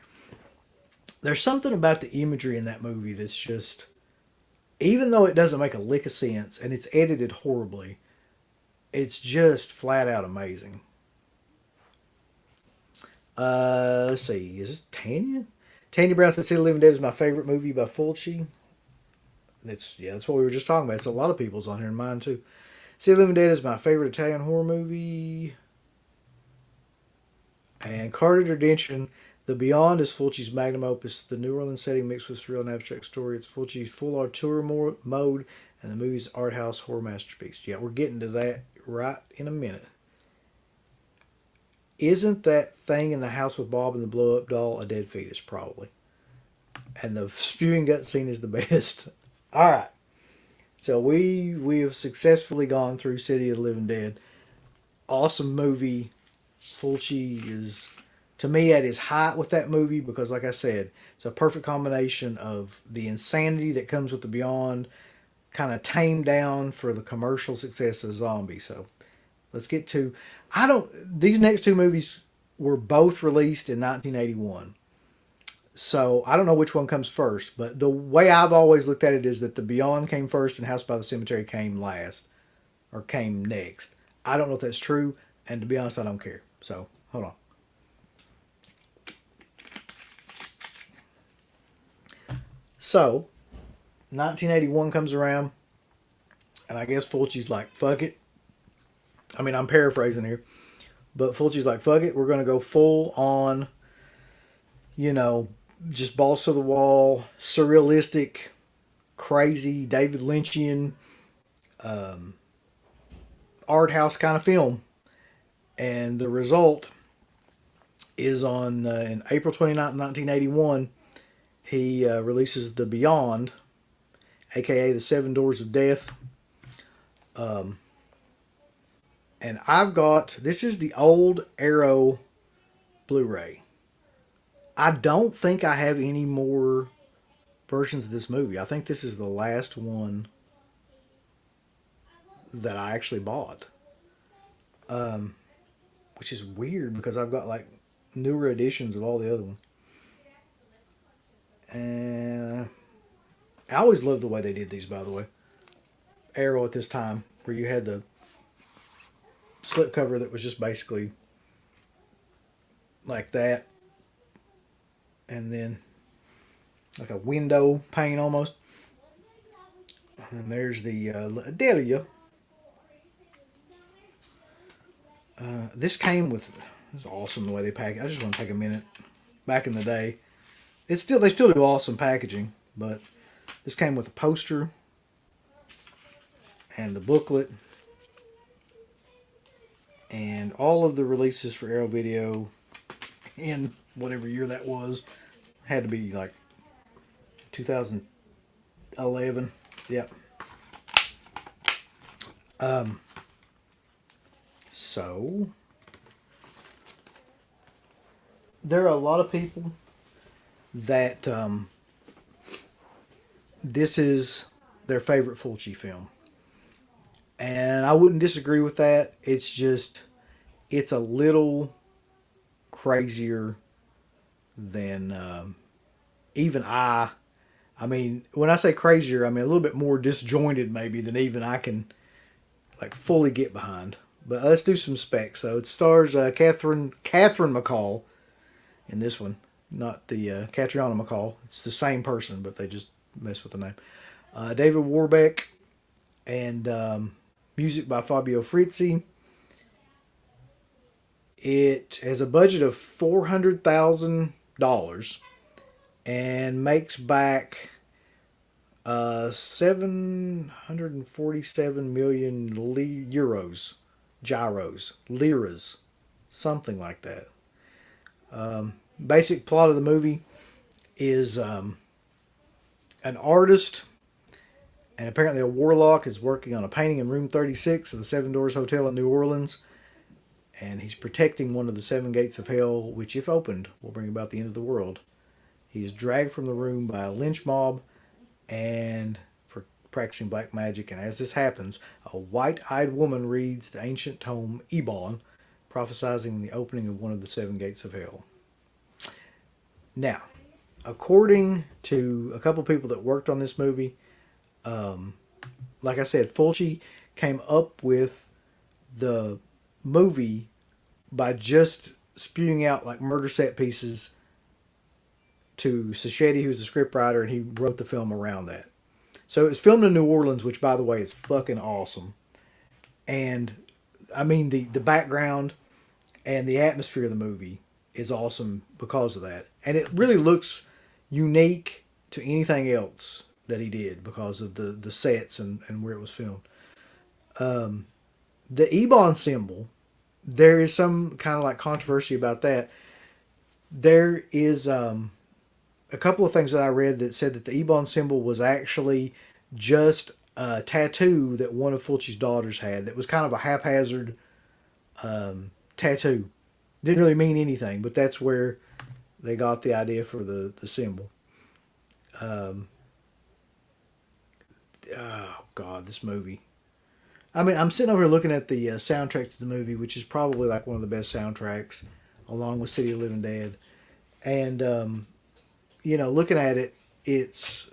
there's something about the imagery in that movie that's just, even though it doesn't make a lick of sense and it's edited horribly, it's just flat out amazing. Let's see, is this Tanya? Tanya Brown said City of the Living Dead is my favorite movie by Fulci. That's what we were just talking about. It's a lot of people's on here, and mine too. City of the Living Dead is my favorite Italian horror movie. And Carter Redemption, The Beyond is Fulci's magnum opus. The New Orleans setting mixed with surreal and abstract story. It's Fulci's full auteur mode, and the movie's art house horror masterpiece. Yeah, we're getting to that right in a minute. Isn't that thing in the house with Bob and the blow up doll a dead fetus? Probably. And the spewing gut scene is the best. All right. So we have successfully gone through City of the Living Dead. Awesome movie. Fulci is, to me, at his height with that movie, because like I said, it's a perfect combination of the insanity that comes with the Beyond, kind of tamed down for the commercial success of Zombie. So let's get to, these next 2 movies were both released in 1981. So I don't know which one comes first, but the way I've always looked at it is that The Beyond came first and House by the Cemetery came last, or came next. I don't know if that's true, and to be honest, I don't care. So, hold on. So, 1981 comes around, and I guess Fulci's like, fuck it. I mean, I'm paraphrasing here, but Fulci's like, fuck it, we're going to go full on you know, just balls to the wall, surrealistic, crazy, David Lynchian art house kind of film. And the result is on in April 29th, 1981, he releases The Beyond, aka The Seven Doors of Death. And I've got, this is the old Arrow Blu-ray. I don't think I have any more versions of this movie. I think this is the last one that I actually bought. Which is weird because I've got like newer editions of all the other ones. And I always loved the way they did these, by the way. Arrow at this time, where you had the slipcover that was just basically like that, and then like a window pane almost. And there's the Delia. This came with. It's awesome the way they pack it. I just want to take a minute. Back in the day, they still do awesome packaging, but this came with a poster and the booklet and all of the releases for Arrow Video in whatever year that was. Had to be like 2011. Yep. So there are a lot of people that this is their favorite Fulci film. And I wouldn't disagree with that. It's just, it's a little crazier than even I mean, when I say crazier, I mean a little bit more disjointed maybe than even I can like fully get behind. But let's do some specs. So it stars Catherine McCall in this one, not the Catriona McCall. It's the same person, but they just mess with the name. David Warbeck, and music by Fabio Frizzi. It has a budget of $400,000 and makes back 747 million euros, gyros, liras, something like that. Basic plot of the movie is an artist and apparently a warlock is working on a painting in room 36 of the Seven Doors Hotel in New Orleans. And he's protecting one of the seven gates of hell, which, if opened, will bring about the end of the world. He is dragged from the room by a lynch mob and for practicing black magic. And as this happens, a white-eyed woman reads the ancient tome Ebon, prophesizing the opening of one of the seven gates of hell. Now, according to a couple people that worked on this movie, like I said, Fulci came up with the movie by just spewing out like murder set pieces to Sacchetti, who's the scriptwriter, and he wrote the film around that. So it was filmed in New Orleans, which, by the way, is fucking awesome. And I mean, the background and the atmosphere of the movie is awesome because of that. And it really looks unique to anything else that he did because of the sets and where it was filmed. The Ebon symbol, there is some kind of like controversy about that. There is a couple of things that I read that said that the Ebon symbol was actually just a tattoo that one of Fulci's daughters had that was kind of a haphazard tattoo. Didn't really mean anything, but that's where they got the idea for the symbol. Oh, God, this movie. I mean, I'm sitting over here looking at the soundtrack to the movie, which is probably like one of the best soundtracks, along with City of Living Dead. And, looking at it, it's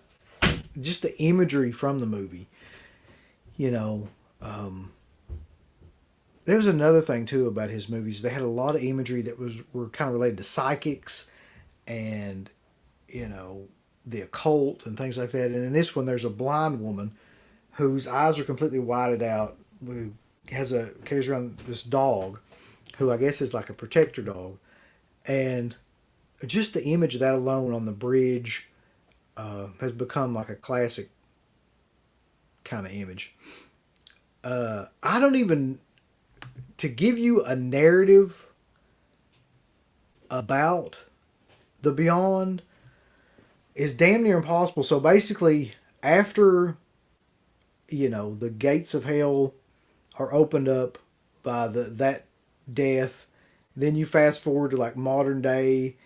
just the imagery from the movie. There was another thing, too, about his movies. They had a lot of imagery that were kind of related to psychics and, the occult and things like that. And in this one, there's a blind woman whose eyes are completely whited out, who carries around this dog, who I guess is like a protector dog. And just the image of that alone on the bridge has become like a classic kind of image. I don't even to give you a narrative about the Beyond is damn near impossible. So basically, after the gates of hell are opened up by that death, then you fast forward to like modern day,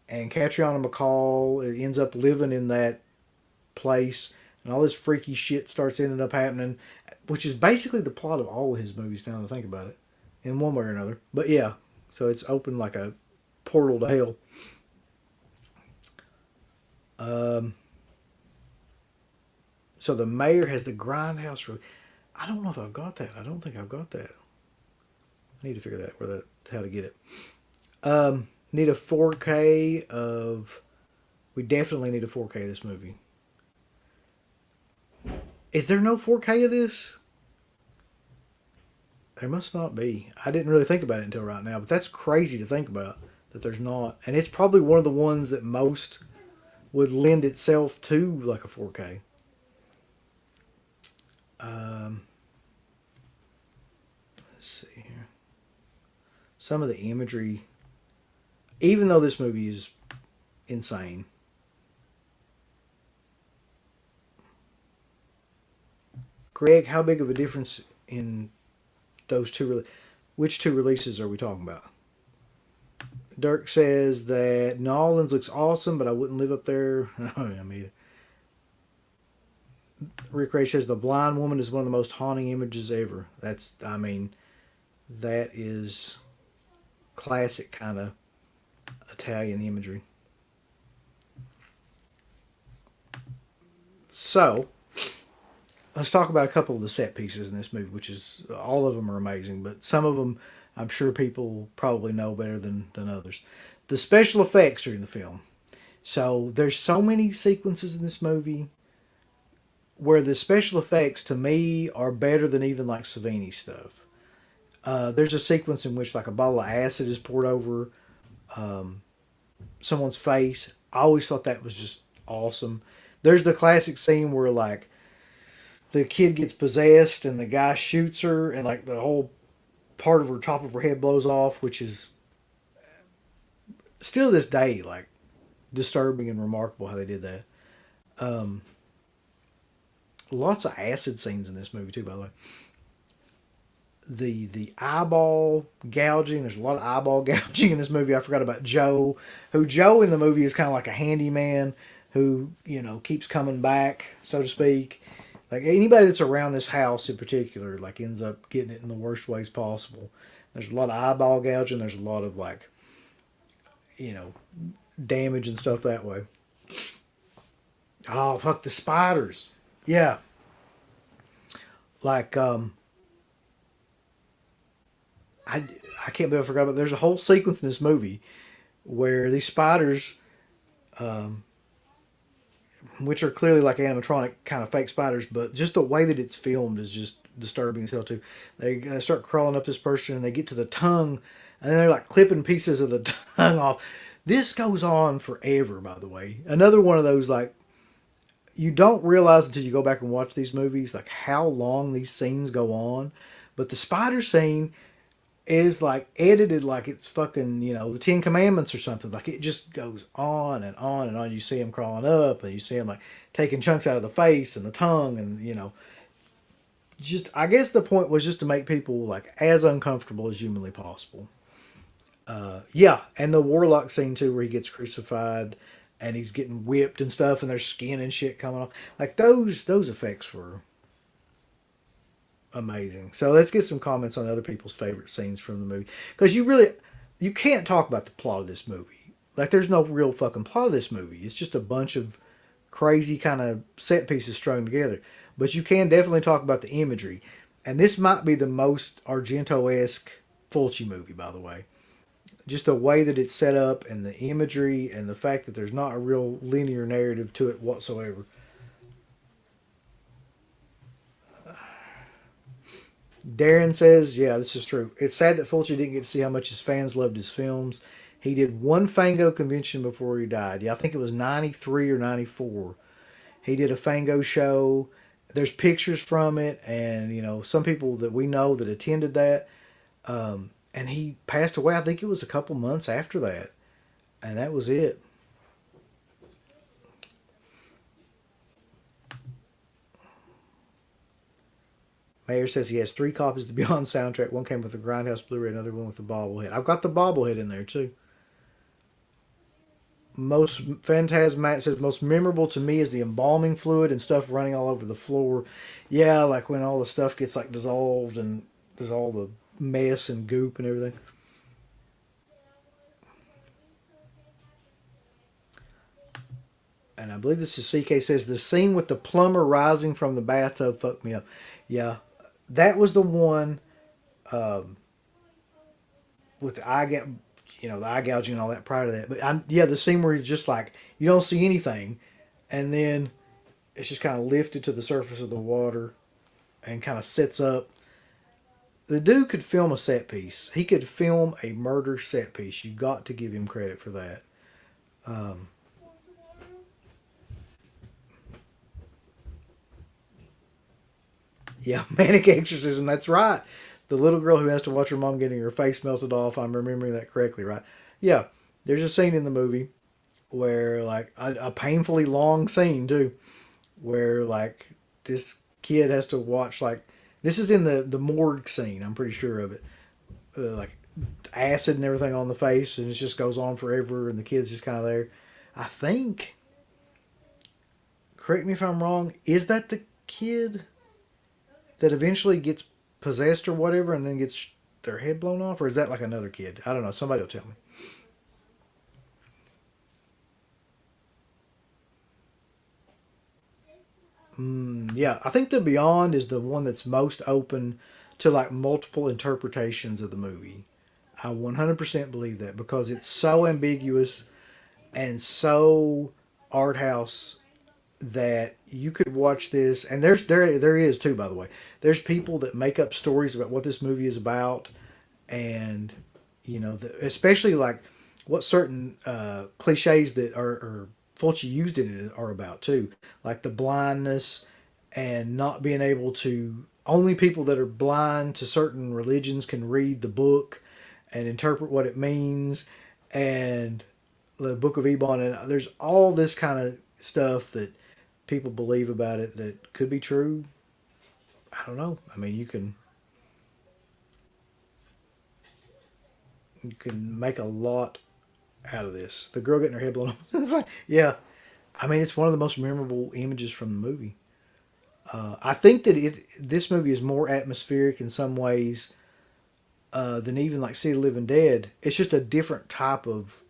and Catriona McCall ends up living in that place, and all this freaky shit starts ending up happening, which is basically the plot of all of his movies. Now that I think about it, in one way or another. But yeah, so it's open like a portal to hell. So the mayor has the grindhouse room. I don't know if I've got that. I don't think I've got that. I need to figure that how to get it. Need a 4K of. We definitely need a 4K of this movie. Is there no 4K of this? There must not be. I didn't really think about it until right now, but that's crazy to think about that there's not. And it's probably one of the ones that most would lend itself to like a 4K. Let's see here. Some of the imagery, even though this movie is insane. Greg, how big of a difference in those two? Which two releases are we talking about? Dirk says that Nolans looks awesome, but I wouldn't live up there. I mean, Rick Ray says the blind woman is one of the most haunting images ever. That is classic kind of Italian imagery. So, let's talk about a couple of the set pieces in this movie, which is all of them are amazing, but some of them I'm sure people probably know better than others. The special effects during the film. So there's so many sequences in this movie where the special effects to me are better than even like Savini stuff. There's a sequence in which like a bottle of acid is poured over someone's face. I always thought that was just awesome. There's the classic scene where like the kid gets possessed and the guy shoots her and like the whole part of her top of her head blows off, which is still to this day like disturbing and remarkable how they did that. Lots of acid scenes in this movie too, by the way. The eyeball gouging. There's a lot of eyeball gouging in this movie. I forgot about Joe, who Joe in the movie is kind of like a handyman who keeps coming back, so to speak. Like anybody that's around this house in particular, like ends up getting it in the worst ways possible. There's a lot of eyeball gouging. There's a lot of like, damage and stuff that way. Oh fuck the spiders! Yeah, like I can't believe I forgot about. There's a whole sequence in this movie where these spiders, which are clearly like animatronic kind of fake spiders, but just the way that it's filmed is just disturbing as hell too. They start crawling up this person and they get to the tongue, and then they're like clipping pieces of the tongue off. This goes on forever, by the way. Another one of those like you don't realize until you go back and watch these movies like how long these scenes go on. But the spider scene is like edited like it's fucking, the Ten Commandments or something. Like it just goes on and on and on. You see him crawling up and you see him like taking chunks out of the face and the tongue and, just, I guess the point was just to make people like as uncomfortable as humanly possible. Yeah. And the warlock scene too, where he gets crucified and he's getting whipped and stuff and there's skin and shit coming off. Like those effects were amazing. So let's get some comments on other people's favorite scenes from the movie. Because you can't talk about the plot of this movie. Like there's no real fucking plot of this movie. It's just a bunch of crazy kind of set pieces strung together. But you can definitely talk about the imagery. And this might be the most Argento-esque Fulci movie, by the way. Just the way that it's set up and the imagery and the fact that there's not a real linear narrative to it whatsoever. Darren says, yeah, this is true. It's sad that Fulci didn't get to see how much his fans loved his films. He did one Fango convention before he died. Yeah, I think it was 93 or 94. He did a Fango show. There's pictures from it, and some people that we know that attended that. And he passed away. I think it was a couple months after that, and that was it. Mayor says he has three copies of the Beyond soundtrack. One came with the Grindhouse Blu-ray, another one with the bobblehead. I've got the bobblehead in there too. Most Phantasm says most memorable to me is the embalming fluid and stuff running all over the floor. Yeah, like when all the stuff gets like dissolved and there's all the mess and goop and everything. And I believe this is CK says the scene with the plumber rising from the bathtub fucked me up. Yeah, that was the one with the the eye gouging and all that prior to that. But yeah, the scene where it's just like you don't see anything, and then it's just kind of lifted to the surface of the water and kind of sets up. The dude could film a set piece. He could film a murder set piece. You got to give him credit for that. Um, yeah, Manic Exorcism. That's right. The little girl who has to watch her mom getting her face melted off. I'm remembering that correctly, right? Yeah, there's a scene in the movie where like a painfully long scene too, where like this kid has to watch like this is in the morgue scene. I'm pretty sure of it. Like acid and everything on the face, and it just goes on forever, and the kid's just kind of there. I think. Correct me if I'm wrong. Is that the kid that eventually gets possessed or whatever, and then gets their head blown off, or is that like another kid? I don't know. Somebody will tell me. Yeah, I think the Beyond is the one that's most open to like multiple interpretations of the movie. I 100% believe that because it's so ambiguous and so art house that you could watch this, and there is too, by the way. There's people that make up stories about what this movie is about, and especially like what certain cliches that are Fulci used in it are about too, like the blindness and not being able to. Only people that are blind to certain religions can read the book and interpret what it means, and the Book of Ebon, and there's all this kind of stuff that people believe about it that could be true. I don't know. I mean, you can make a lot out of this. The girl getting her head blown off. It's like, yeah. I mean, it's one of the most memorable images from the movie. I think that this movie is more atmospheric in some ways than even like City of the Living Dead. It's just a different type of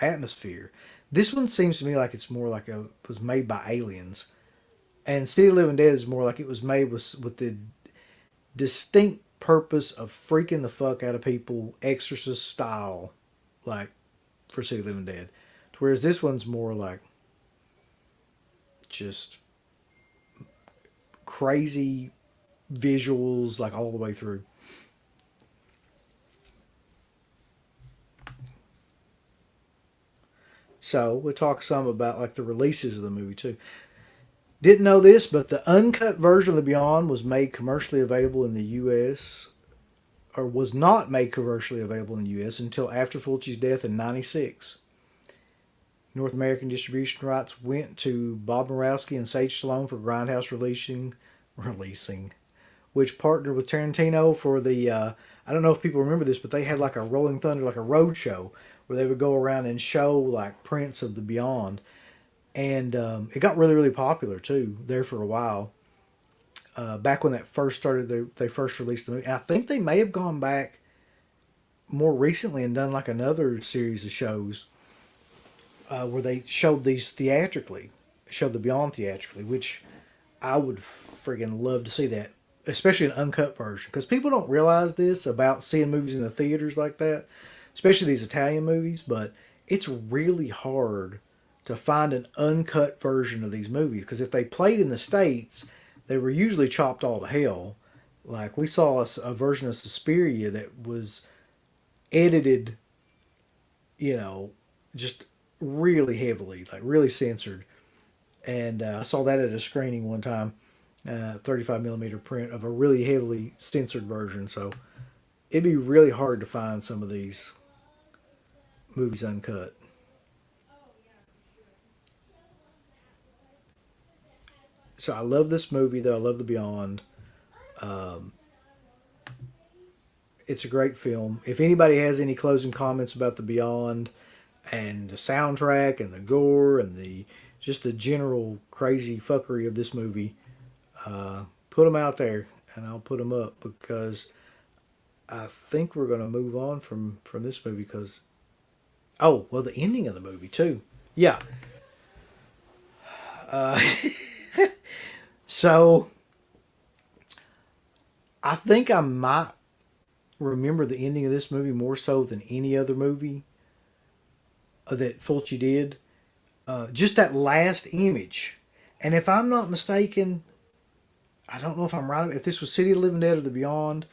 atmosphere. This one seems to me like it's more like was made by aliens, and City of the Living Dead is more like it was made with the distinct purpose of freaking the fuck out of people, Exorcist style, like for City of the Living Dead. Whereas this one's more like just crazy visuals, like all the way through. So we'll talk some about like the releases of the movie too. Didn't know this, but the uncut version of The Beyond was made commercially available in the U.S. or was not made commercially available in the U.S. until after Fulci's death in '96. North American distribution rights went to Bob Murawski and Sage Stallone for Grindhouse releasing, which partnered with Tarantino for the. I don't know if people remember this, but they had like a Rolling Thunder, like a road show, where they would go around and show like prints of the Beyond, and it got really really popular too there for a while. Back when that first started, they first released the movie, and I think they may have gone back more recently and done like another series of shows where they showed these theatrically, showed the Beyond theatrically, which I would friggin' love to see that, especially an uncut version, because people don't realize this about seeing movies in the theaters like that, especially these Italian movies. But it's really hard to find an uncut version of these movies because if they played in the states, they were usually chopped all to hell. Like we saw a version of Suspiria that was edited, you know, just really heavily, like really censored. And I saw that at a screening one time, 35 millimeter print of a really heavily censored version. So it'd be really hard to find some of these movies uncut. So I love this movie, though. I love The Beyond. Um, it's a great film. If anybody has any closing comments about The Beyond and the soundtrack and the gore and the just the general crazy fuckery of this movie, put them out there and I'll put them up because I think we're going to move on from this movie because oh well the ending of the movie too. Yeah. Uh, so I think I might remember the ending of this movie more so than any other movie that Fulci did. Just that last image. And if I'm not mistaken, I don't know if I'm right. If this was City of the Living Dead or The Beyond,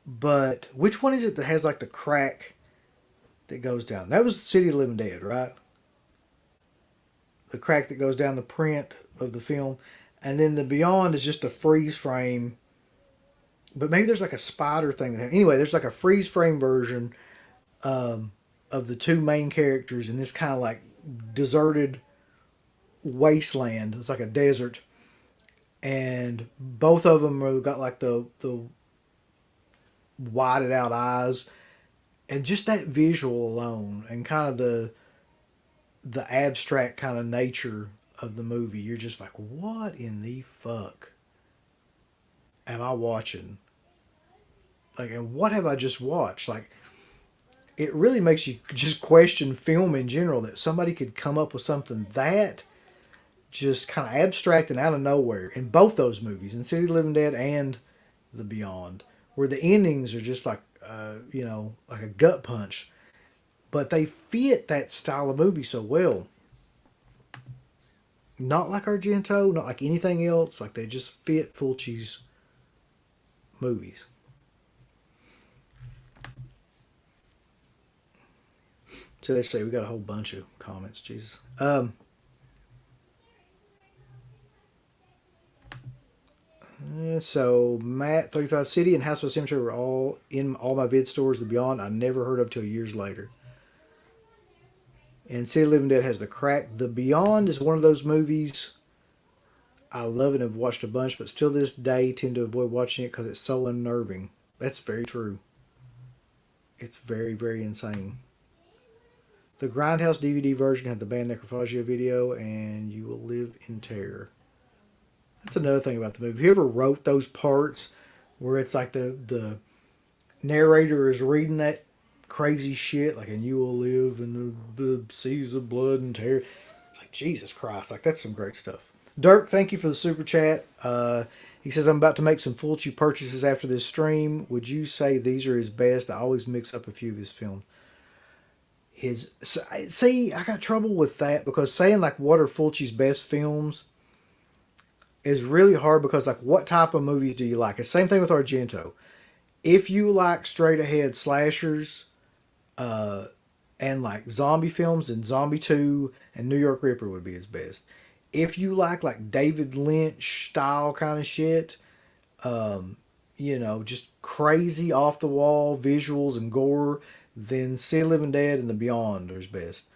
but which one is it that has like the crack that goes down? That was City of the Living Dead, right? The crack that goes down the print of the film. And then The Beyond is just a freeze frame. But maybe there's like a spider thing. Anyway, there's like a freeze frame version of the two main characters in this kind of like deserted wasteland. It's like a desert, and both of them have got like the whited out eyes, and just that visual alone, and kind of the abstract kind of nature of the movie. You're just like, what in the fuck am I watching? Like, and what have I just watched? Like, it really makes you just question film in general that somebody could come up with something that just kind of abstract and out of nowhere in both those movies, in City of the Living Dead and The Beyond, where the endings are just like, like a gut punch. But they fit that style of movie so well. Not like Argento, not like anything else. Like they just fit Fulci's movies. So let's say we got a whole bunch of comments. Jesus. So Matt 35 City and House by the Cemetery were all in all my vid stores. The Beyond I never heard of till years later. And City of the Living Dead has the crack. The Beyond is one of those movies I love and have watched a bunch, but still this day tend to avoid watching it because it's so unnerving. That's very true. It's very, very insane. The Grindhouse DVD version had the band Necrophagia video, and You Will Live in Terror. That's another thing about the movie. If you ever wrote those parts where it's like the narrator is reading that crazy shit, like, and you will live in the seas of blood and terror. It's like, Jesus Christ. Like, that's some great stuff. Dirk, thank you for the super chat. He says, I'm about to make some Fulci purchases after this stream. Would you say these are his best? I always mix up a few of his films. See, I got trouble with that because saying, like, what are Fulci's best films is really hard because, like, what type of movies do you like? It's the same thing with Argento. If you like straight ahead slashers, and like zombie films, and Zombie 2 and New York Ripper would be his best. If you like David Lynch style kind of shit, just crazy off the wall visuals and gore, then City of the Living Dead and The Beyond are his best.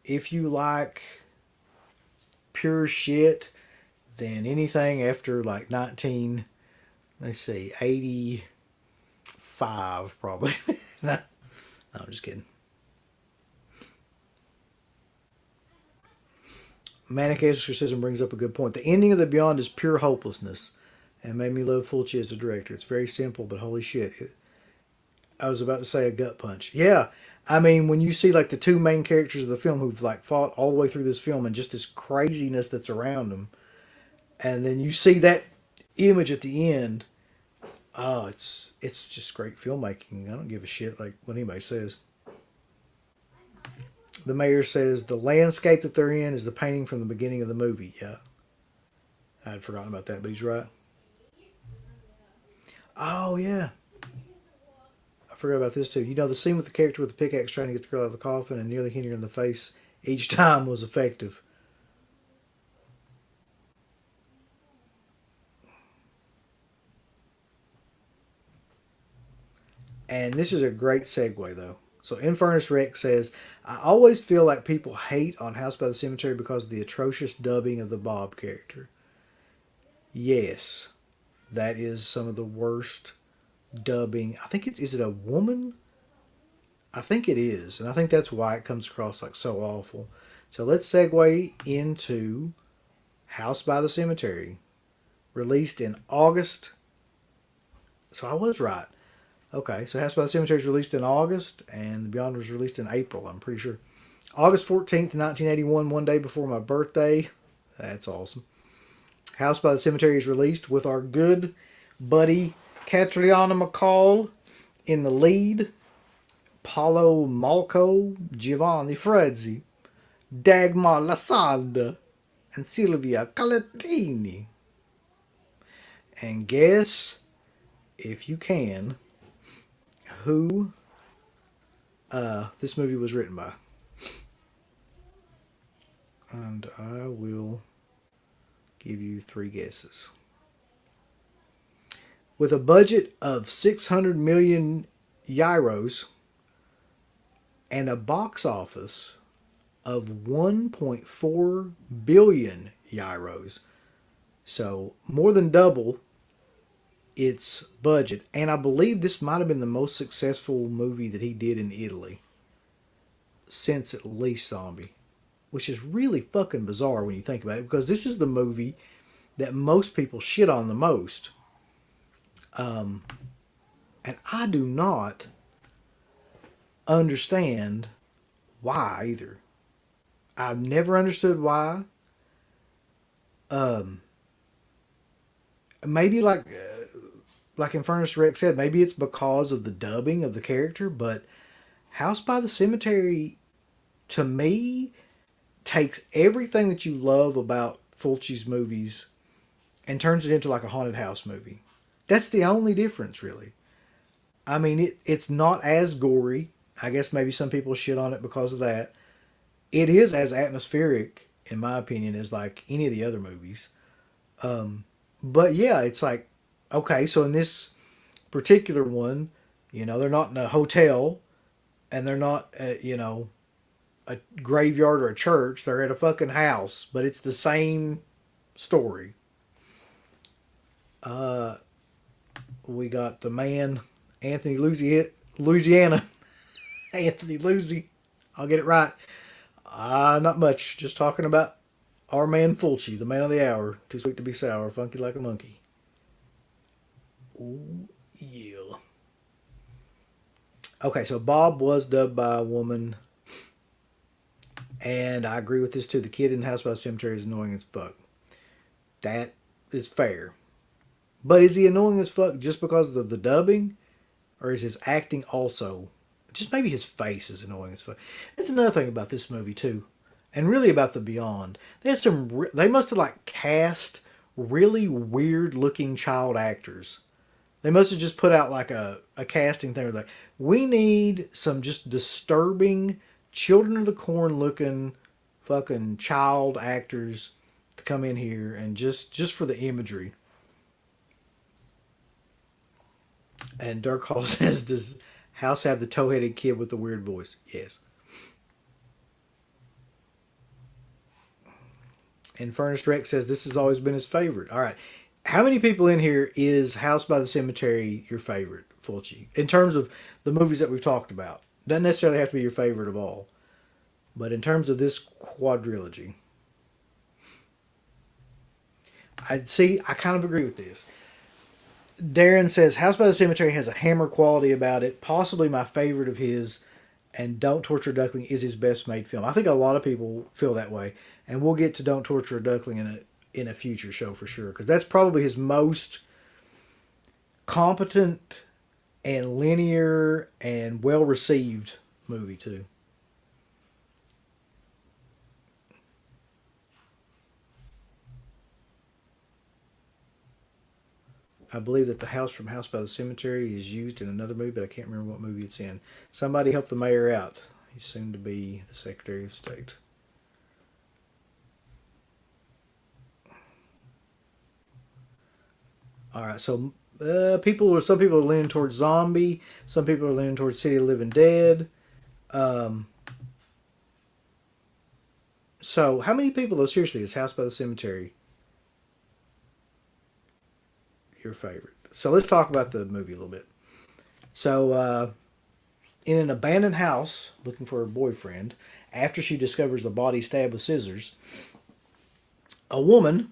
If you like pure shit, then anything after like 85 probably. No, I'm just kidding. Manic Exorcism brings up a good point. The ending of The Beyond is pure hopelessness and made me love Fulci as a director. It's very simple, but holy shit. I was about to say a gut punch. Yeah. I mean, when you see like the two main characters of the film who've like fought all the way through this film and just this craziness that's around them, and then you see that image at the end, oh, it's just great filmmaking. I don't give a shit like what anybody says. The mayor says the landscape that they're in is the painting from the beginning of the movie. Yeah. I had forgotten about that, but he's right. Oh, yeah. I forgot about this too. You know, the scene with the character with the pickaxe trying to get the girl out of the coffin and nearly hitting her in the face each time was effective. And this is a great segue, though. So, Infernus Rex says, I always feel like people hate on House by the Cemetery because of the atrocious dubbing of the Bob character. Yes, that is some of the worst dubbing. I think is it a woman? I think it is. And I think that's why it comes across like so awful. So, let's segue into House by the Cemetery, released in August. So, I was right. Okay, so House by the Cemetery was released in August, and The Beyond was released in April, I'm pretty sure. August 14th, 1981, one day before my birthday. That's awesome. House by the Cemetery is released with our good buddy Catriona MacColl in the lead. Paolo Malco, Giovanni Frezzi, Dagmar Lasanda, and Silvia Calatini. And guess, if you can, who this movie was written by. And I will give you 3 guesses. With a budget of 600 million euros and a box office of 1.4 billion euros, so more than double its budget, and I believe this might have been the most successful movie that he did in Italy since at least Zombie, which is really fucking bizarre when you think about it, because this is the movie that most people shit on the most, and I do not understand why either. I've never understood why. Maybe like Infernus Rex said, maybe it's because of the dubbing of the character, but House by the Cemetery, to me, takes everything that you love about Fulci's movies and turns it into like a haunted house movie. That's the only difference, really. I mean, it's not as gory. I guess maybe some people shit on it because of that. It is as atmospheric, in my opinion, as like any of the other movies. But yeah, it's like, okay, so in this particular one, you know, they're not in a hotel and they're not at, you know, a graveyard or a church. They're at a fucking house, but it's the same story. We got the man, Anthony Louisiana. Anthony Lucy. I'll get it right. Not much. Just talking about our man Fulci, the man of the hour. Too sweet to be sour, funky like a monkey. Ooh, yeah. Okay, so Bob was dubbed by a woman. And I agree with this too. The kid in the House by the Cemetery is annoying as fuck. That is fair. But is he annoying as fuck just because of the dubbing? Or is his acting also? Just maybe his face is annoying as fuck. That's another thing about this movie too. And really about The Beyond. They must have like cast really weird looking child actors. They must have just put out like a casting thing. Like, we need some just disturbing Children of the Corn looking fucking child actors to come in here and just for the imagery. And Dirk Hall says, does House have the toe-headed kid with the weird voice? Yes. And Furnace Rex says this has always been his favorite. All right. How many people in here is House by the Cemetery your favorite, Fulci? In terms of the movies that we've talked about. Doesn't necessarily have to be your favorite of all. But in terms of this quadrilogy. I kind of agree with this. Darren says House by the Cemetery has a Hammer quality about it. Possibly my favorite of his. And Don't Torture a Duckling is his best made film. I think a lot of people feel that way. And we'll get to Don't Torture a Duckling in a future show for sure. Because that's probably his most competent and linear and well received movie too. I believe that the house from House by the Cemetery is used in another movie, but I can't remember what movie it's in. Somebody help the mayor out. He's soon to be the Secretary of State. All right, so some people are leaning towards zombie. Some people are leaning towards City of Living Dead. Um, so how many people, though, seriously, is House by the Cemetery your favorite? So let's talk about the movie a little bit. So in an abandoned house, looking for her boyfriend, after she discovers the body stabbed with scissors, a woman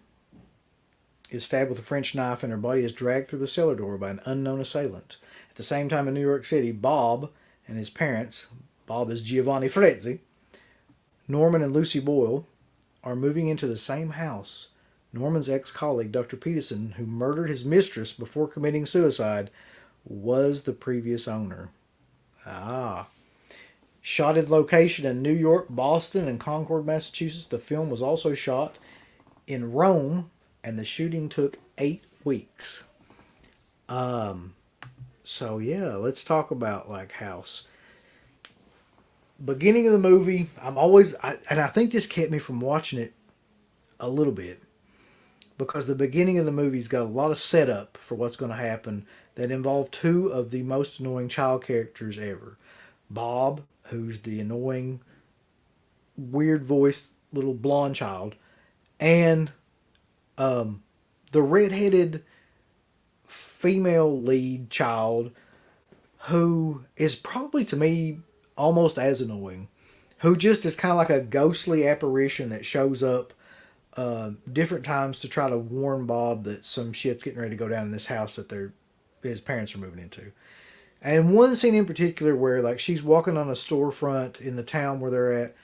is stabbed with a French knife and her body is dragged through the cellar door by an unknown assailant. At the same time in New York City, Bob and his parents, Bob is Giovanni Frezzi, Norman and Lucy Boyle, are moving into the same house. Norman's ex-colleague, Dr. Peterson, who murdered his mistress before committing suicide, was the previous owner. Ah. Shot in location in New York, Boston, and Concord, Massachusetts, the film was also shot in Rome, and the shooting took 8 weeks. So yeah, let's talk about like House. Beginning of the movie, and I think this kept me from watching it a little bit because the beginning of the movie's got a lot of setup for what's going to happen that involve two of the most annoying child characters ever. Bob, who's the annoying, weird voiced little blonde child, and the redheaded female lead child who is probably to me almost as annoying, who just is kind of like a ghostly apparition that shows up different times to try to warn Bob that some shit's getting ready to go down in this house that his parents are moving into. And one scene in particular where like she's walking on a storefront in the town where they're at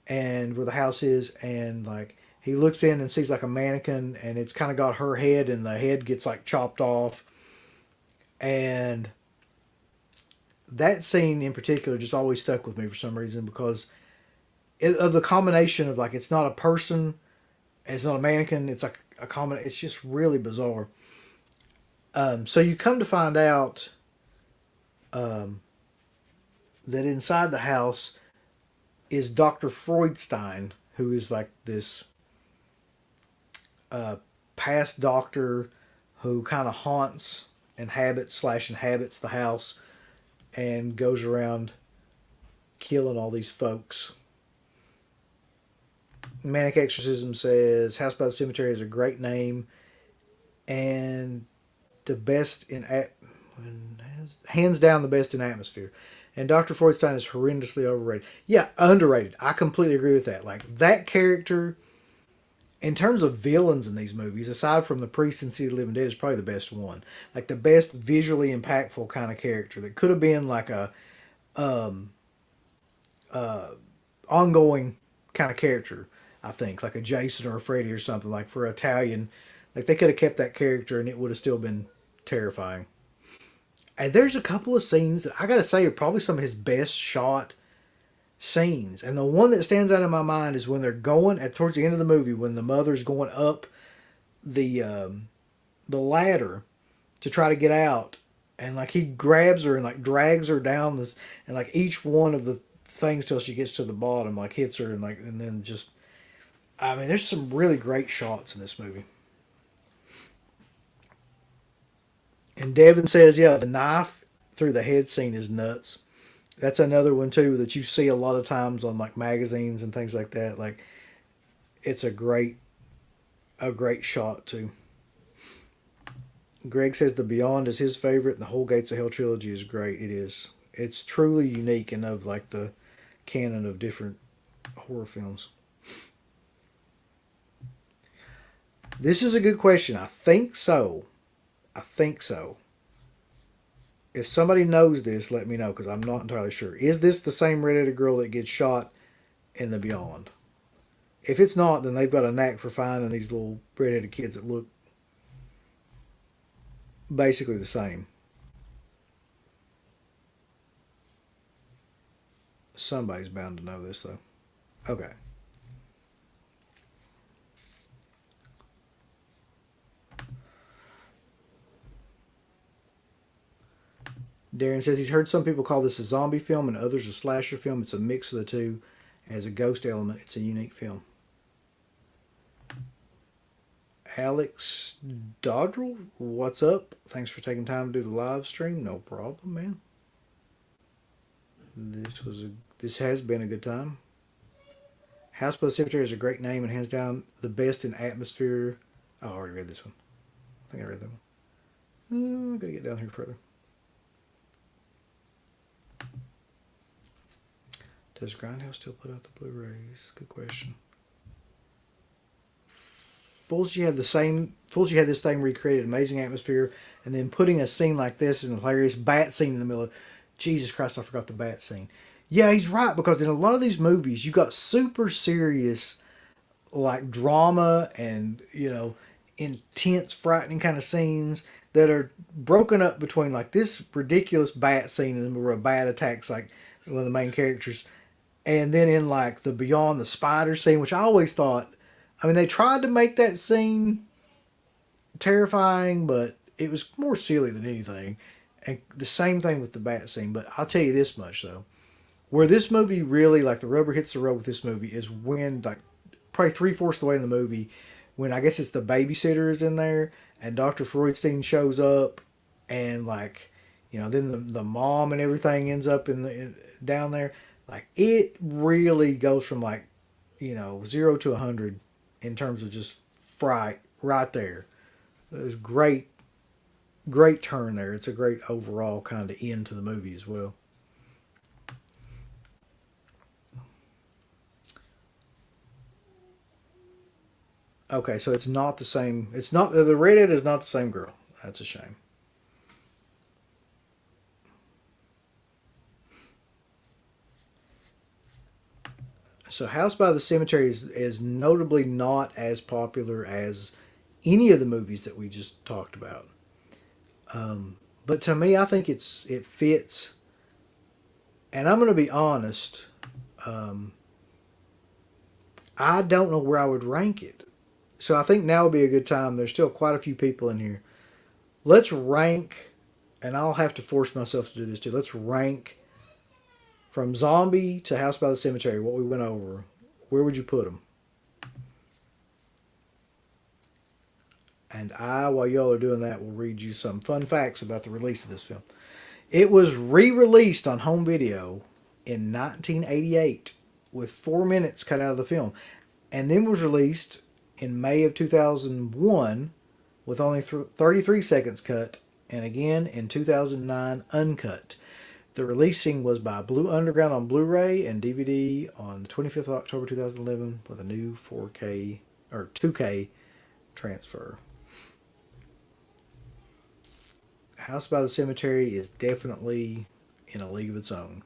and where the house is, and like he looks in and sees like a mannequin and it's kind of got her head and the head gets like chopped off. And that scene in particular just always stuck with me for some reason because of the combination of like it's not a person, it's not a mannequin, it's like it's just really bizarre. So you come to find out that inside the house is Dr. Freudstein, who is like this past doctor who kind of haunts, inhabits the house and goes around killing all these folks. Manic Exorcism says House by the Cemetery is a great name and the best in hands down the best in atmosphere. And Dr. Freudstein is horrendously overrated. Yeah, underrated. I completely agree with that. Like that character, in terms of villains in these movies, aside from the priest in City of the Living Dead, is probably the best one. Like the best visually impactful kind of character that could have been like a ongoing kind of character. I think like a Jason or a Freddy or something, like for Italian, like they could have kept that character and it would have still been terrifying. And there's a couple of scenes that I gotta say are probably some of his best shot scenes. And the one that stands out in my mind is when they're going towards the end of the movie when the mother's going up the ladder to try to get out, and like he grabs her and like drags her down this, and like each one of the things till she gets to the bottom like hits her, and then just I mean there's some really great shots in this movie. And Devin says, yeah, the knife through the head scene is nuts. That's another one too that you see a lot of times on like magazines and things like that. Like it's a great shot too. Greg says The Beyond is his favorite and the whole Gates of Hell trilogy is great. It is. It's truly unique and of like the canon of different horror films. This is a good question. I think so. If somebody knows this, let me know because I'm not entirely sure. Is this the same redheaded girl that gets shot in The Beyond? If it's not, then they've got a knack for finding these little redheaded kids that look basically the same. Somebody's bound to know this though. Okay. Darren says he's heard some people call this a zombie film and others a slasher film. It's a mix of the two. As a ghost element, it's a unique film. Alex Dodrell, what's up? Thanks for taking time to do the live stream. No problem, man. This has been a good time. House by the Cemetery is a great name and hands down the best in atmosphere. Oh, I already read this one. I think I read that one. I gotta get down here further. Does Grindhouse still put out the Blu-rays? Good question. Fulci had this thing recreated, amazing atmosphere, and then putting a scene like this in a hilarious bat scene in the middle of, Jesus Christ, I forgot the bat scene. Yeah, he's right, because in a lot of these movies, you got super serious, like, drama and, intense, frightening kind of scenes that are broken up between, like, this ridiculous bat scene and where a bat attacks, like, one of the main characters. And then in, like, the Beyond the Spider scene, which I always thought, they tried to make that scene terrifying, but it was more silly than anything. And the same thing with the bat scene. But I'll tell you this much, though. Where this movie really, like, the rubber hits the road with this movie is when, like, probably 3/4 of the way in the movie, when I guess it's the babysitter is in there, and Dr. Freudstein shows up, and, like, then the mom and everything ends up down there. Like, it really goes from, like, 0 to 100 in terms of just fright right there. There's great turn there. It's a great overall kind of end to the movie as well. Okay, so it's not the same. It's not, the redhead is not the same girl. That's a shame. So House by the Cemetery is notably not as popular as any of the movies that we just talked about. But to me, I think it fits. And I'm going to be honest. I don't know where I would rank it. So I think now would be a good time. There's still quite a few people in here. Let's rank, and I'll have to force myself to do this too. Let's rank from Zombie to House by the Cemetery, what we went over. Where would you put them? And while y'all are doing that, will read you some fun facts about the release of this film. It was re-released on home video in 1988 with 4 minutes cut out of the film, and then was released in May of 2001 with only 33 seconds cut, and again in 2009 uncut. The releasing was by Blue Underground on Blu-ray and DVD on the 25th of October 2011 with a new 4K or 2K transfer. House by the Cemetery is definitely in a league of its own.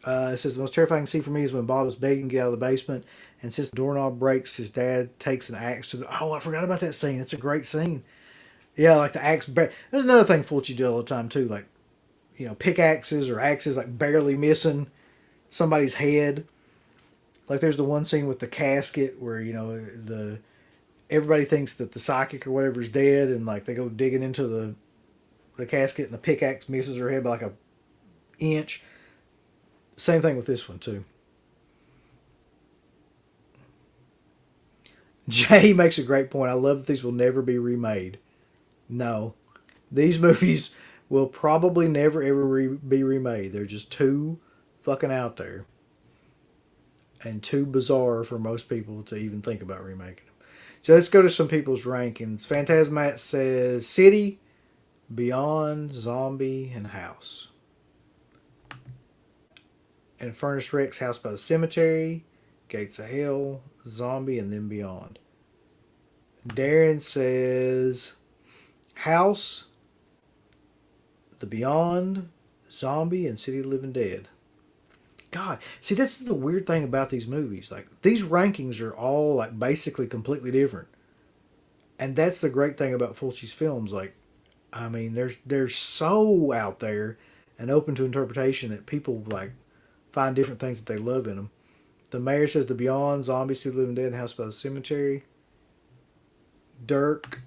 It says the most terrifying scene for me is when Bob is begging to get out of the basement, and since the doorknob breaks, his dad takes an axe to the... Oh, I forgot about that scene. It's a great scene. Yeah, like the axe... There's another thing Fulci did all the time, too. Like, pickaxes or axes, like, barely missing somebody's head. Like, there's the one scene with the casket where, everybody thinks that the psychic or whatever is dead, and, like, they go digging into the casket, and the pickaxe misses her head by, like, an inch. Same thing with this one, too. Jay makes a great point. I love that these will never be remade. No. These movies will probably never, ever be remade. They're just too fucking out there. And too bizarre for most people to even think about remaking them. So let's go to some people's rankings. Phantasmat says City, Beyond, Zombie, and House. And Furnace Rex, House by the Cemetery, Gates of Hell, Zombie, and then Beyond. Darren says House, The Beyond, Zombie, and City of the Living Dead. God, see, that's the weird thing about these movies. Like, these rankings are all, like, basically completely different. And that's the great thing about Fulci's films. Like, they're so out there and open to interpretation that people, like, find different things that they love in them. The Mayor says The Beyond, Zombies, City of the Living Dead, and House by the Cemetery. Dirk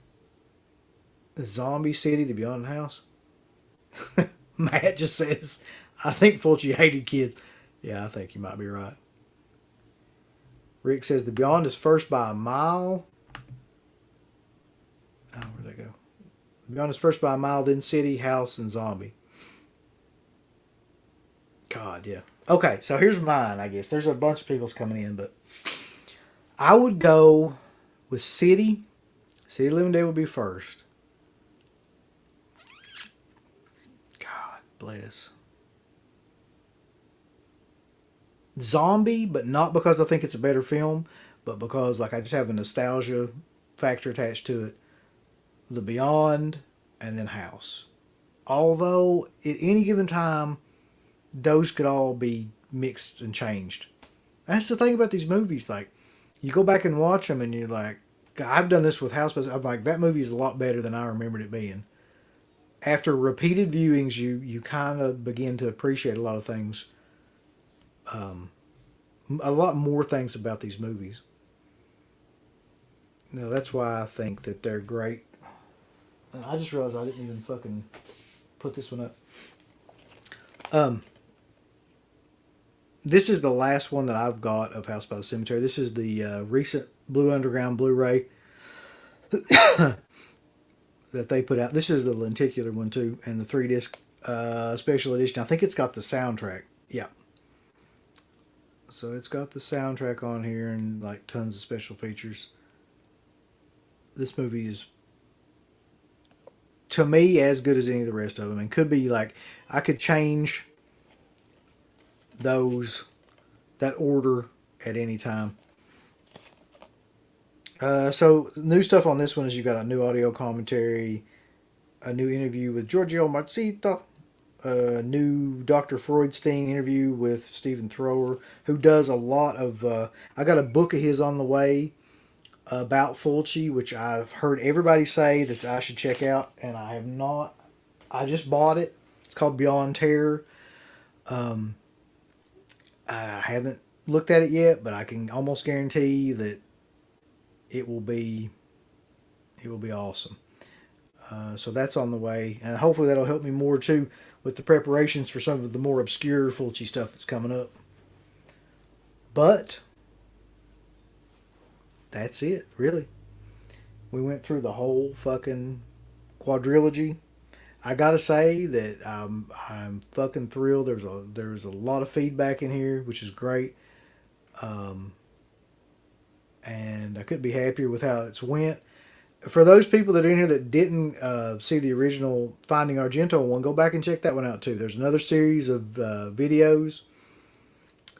Zombie City, The Beyond House. Matt just says, I think Fulci hated kids. Yeah, I think you might be right. Rick says, The Beyond is first by a mile. Oh, where'd they go? The Beyond is first by a mile, then City, House, and Zombie. God, yeah. Okay, so here's mine, I guess. There's a bunch of people's coming in, but I would go with City. City Living Dead would be first. God bless. Zombie, but not because I think it's a better film, but because like I just have a nostalgia factor attached to it. The Beyond, and then House. Although at any given time, those could all be mixed and changed. That's the thing about these movies. Like you go back and watch them, and you're like, I've done this with House, but I'm like, that movie is a lot better than I remembered it being. After repeated viewings, you kind of begin to appreciate a lot of things, a lot more things about these movies. Now that's why I think that they're great. I just realized I didn't even fucking put this one up. Um, this is the last one that I've got of House by the Cemetery. This is the recent Blue Underground Blu-ray that they put out. This is the lenticular one too, and the 3 disc special edition. I think it's got the soundtrack. Yeah. So it's got the soundtrack on here and like tons of special features. This movie is, to me, as good as any of the rest of them. And could be like, I could change that order at any time. So new stuff on this one is you got a new audio commentary, a new interview with Giorgio Marzita, a new Dr. Freudstein interview with Stephen Thrower, who does a lot of. I got a book of his on the way about Fulci, which I've heard everybody say that I should check out, and I have not. I just bought it. It's called Beyond Terror. I haven't looked at it yet, but I can almost guarantee that it will be awesome. So that's on the way, and hopefully that'll help me more too with the preparations for some of the more obscure Fulci stuff that's coming up. But that's it, really. We went through the whole fucking quadrilogy. I gotta say that I'm fucking thrilled. There's a lot of feedback in here, which is great. And I couldn't be happier with how it's went. For those people that are in here that didn't see the original Finding Argento one, go back and check that one out too. There's another series of videos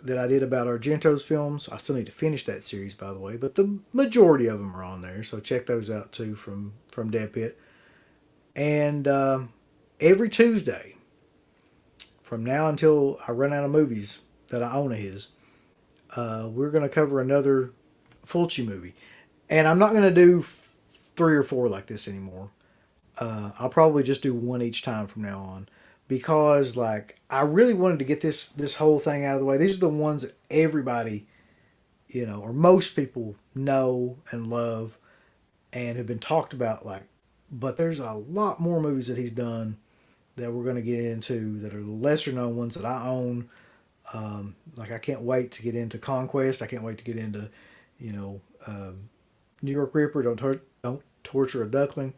that I did about Argento's films. I still need to finish that series, by the way, but the majority of them are on there, so check those out too from DeadPit. And every Tuesday, from now until I run out of movies that I own of his, we're going to cover another Fulci movie. And I'm not going to do 3 or 4 like this anymore. I'll probably just do one each time from now on. Because like I really wanted to get this whole thing out of the way. These are the ones that everybody, or most people know and love and have been talked about, like, but there's a lot more movies that he's done that we're going to get into that are the lesser known ones that I own. Like I can't wait to get into Conquest. I can't wait to get into, New York Ripper, don't torture a duckling.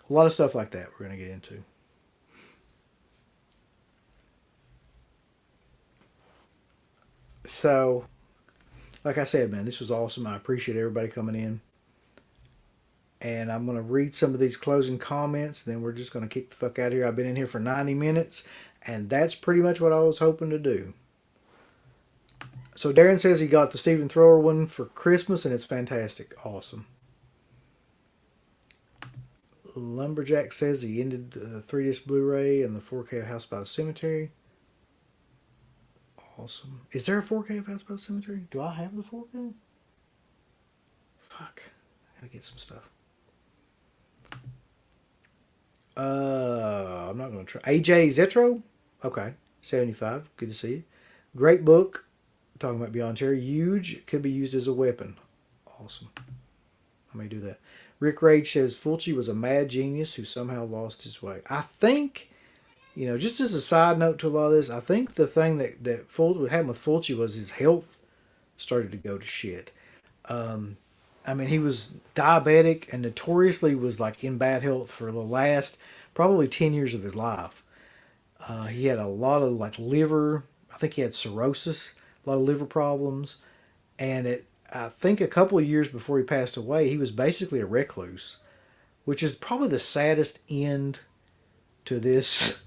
A lot of stuff like that we're going to get into. So, like I said, man, this was awesome. I appreciate everybody coming in. And I'm going to read some of these closing comments. Then we're just going to kick the fuck out of here. I've been in here for 90 minutes. And that's pretty much what I was hoping to do. So Darren says he got the Stephen Thrower one for Christmas. And it's fantastic. Awesome. Lumberjack says he ended the 3-disc Blu-ray and the 4K of House by the Cemetery. Awesome. Is there a 4K of House by the Cemetery? Do I have the 4K? Fuck. I gotta get some stuff. I'm not gonna try. AJ Zetro? Okay. 75. Good to see you. Great book. Talking about Beyond Terror. Huge. Could be used as a weapon. Awesome. I may do that. Rick Rage says Fulci was a mad genius who somehow lost his way. I think, just as a side note to a lot of this, I think the thing what happened with Fulci was his health started to go to shit. He was diabetic and notoriously was like in bad health for the last probably 10 years of his life. He had a lot of like liver, I think he had cirrhosis, a lot of liver problems. And I think a couple of years before he passed away, he was basically a recluse, which is probably the saddest end to this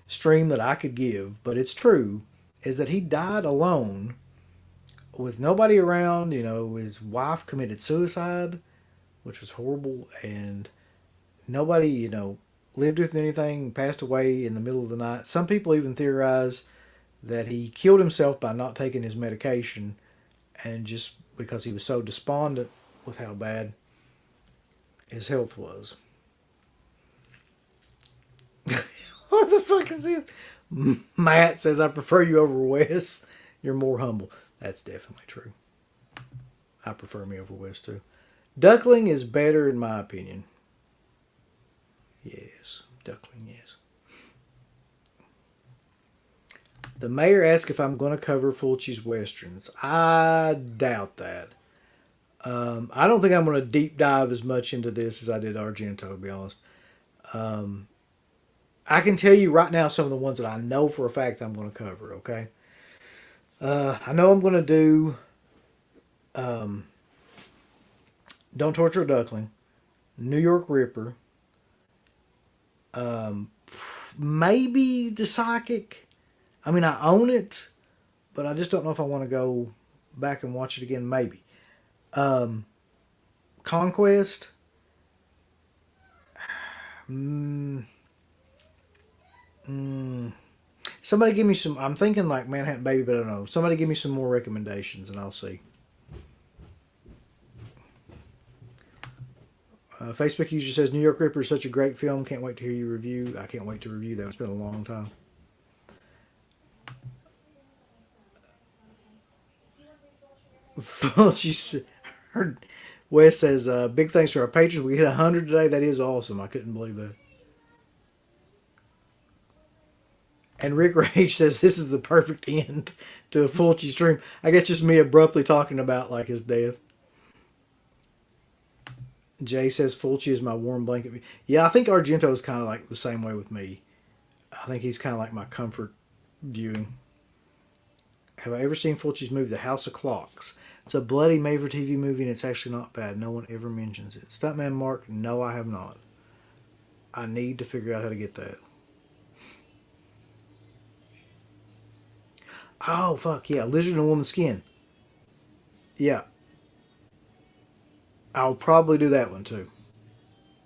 stream that I could give, but it's true, is that he died alone with nobody around. His wife committed suicide, which was horrible, and nobody, lived with anything, passed away in the middle of the night. Some people even theorize that he killed himself by not taking his medication and just because he was so despondent with how bad his health was. What the fuck is this? Matt says, I prefer you over Wes. You're more humble. That's definitely true. I prefer me over Wes too. Duckling is better in my opinion. Yes, Duckling, yes. The mayor asked if I'm going to cover Fulci's Westerns. I doubt that. I don't think I'm going to deep dive as much into this as I did Argento, to be honest. I can tell you right now some of the ones that I know for a fact I'm going to cover, okay? I know I'm going to do Don't Torture a Duckling, New York Ripper, maybe The Psychic. I own it, but I just don't know if I want to go back and watch it again. Maybe. Conquest. Somebody give me some. I'm thinking like Manhattan Baby, but I don't know. Somebody give me some more recommendations and I'll see. Facebook user says New York Ripper is such a great film. Can't wait to hear you review. I can't wait to review that. It's been a long time. Wes says, big thanks to our patrons. We hit 100 today. That is awesome. I couldn't believe that. And Rick Rage says, this is the perfect end to a Fulci stream. I guess just me abruptly talking about like his death. Jay says, Fulci is my warm blanket. Yeah, I think Argento is kind of like the same way with me. I think he's kind of like my comfort viewing. Have I ever seen Fulci's movie, The House of Clocks? It's a bloody made-for-TV movie, and it's actually not bad. No one ever mentions it. Stuntman Mark, no, I have not. I need to figure out how to get that. Oh, fuck, yeah. Lizard in a Woman's Skin. Yeah. I'll probably do that one, too.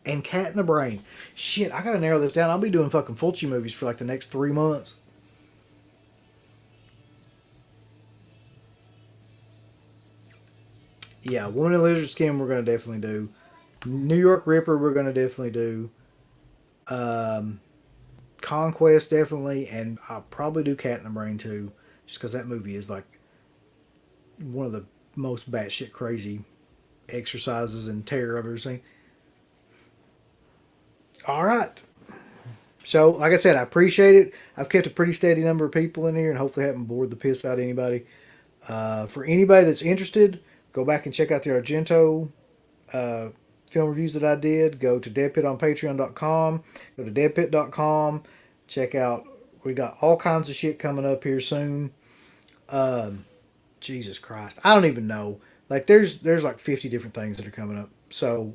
And Cat in the Brain. Shit, I gotta narrow this down. I'll be doing fucking Fulci movies for like the next 3 months. Yeah, Woman in Lizard Skin we're going to definitely do. New York Ripper we're going to definitely do. Conquest definitely. And I'll probably do Cat in the Brain too. Just because that movie is like one of the most batshit crazy exercises and terror I've ever seen. Alright. So, like I said, I appreciate it. I've kept a pretty steady number of people in here and hopefully haven't bored the piss out of anybody. For anybody that's interested, go back and check out the Argento film reviews that I did. Go to DEADPIT on Patreon.com. Go to DEADPIT.com. Check out, we got all kinds of shit coming up here soon. Jesus Christ. I don't even know. Like, there's like 50 different things that are coming up. So,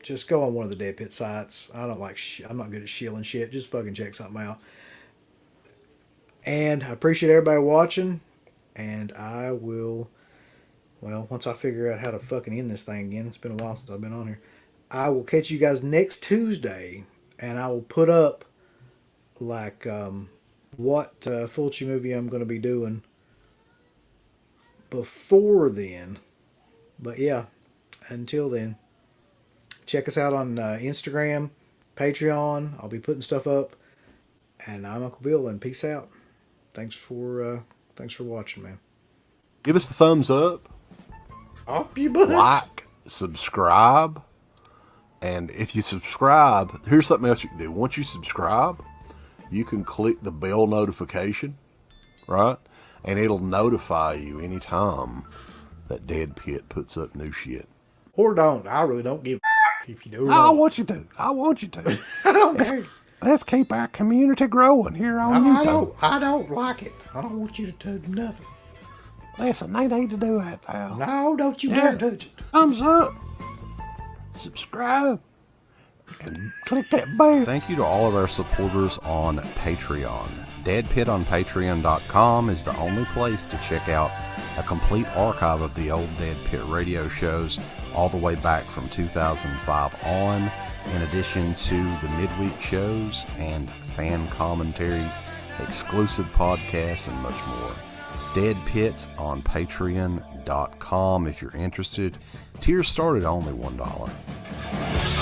just go on one of the Dead Pit sites. I'm not good at shilling shit. Just fucking check something out. And I appreciate everybody watching. And I will, once I figure out how to fucking end this thing again, it's been a while since I've been on here, I will catch you guys next Tuesday. And I will put up, like, what Fulci movie I'm going to be doing before then. But yeah, until then, check us out on Instagram, Patreon. I'll be putting stuff up. And I'm Uncle Bill, and peace out. Thanks for watching, man. Give us the thumbs up. Up your butt. Like, subscribe, And if you subscribe, here's something else you can do. Once you subscribe, you can click the bell notification, right? And it'll notify you anytime that Dead Pit puts up new shit. Or don't. I really don't give a if you do or I don't. want you to. I want you to. I don't care. Let's keep our community growing here on YouTube. I don't like it. I don't want you to do nothing. Listen, they need to do that, pal. No, don't you dare touch it. Thumbs up. Subscribe. And click that bell. Thank you to all of our supporters on Patreon. DEADPIT on Patreon.com is the only place to check out a complete archive of the old Dead Pit radio shows all the way back from 2005 on, in addition to the midweek shows and fan commentaries, exclusive podcasts, and much more. Dead Pit on Patreon.com if you're interested. Tiers start at only $1.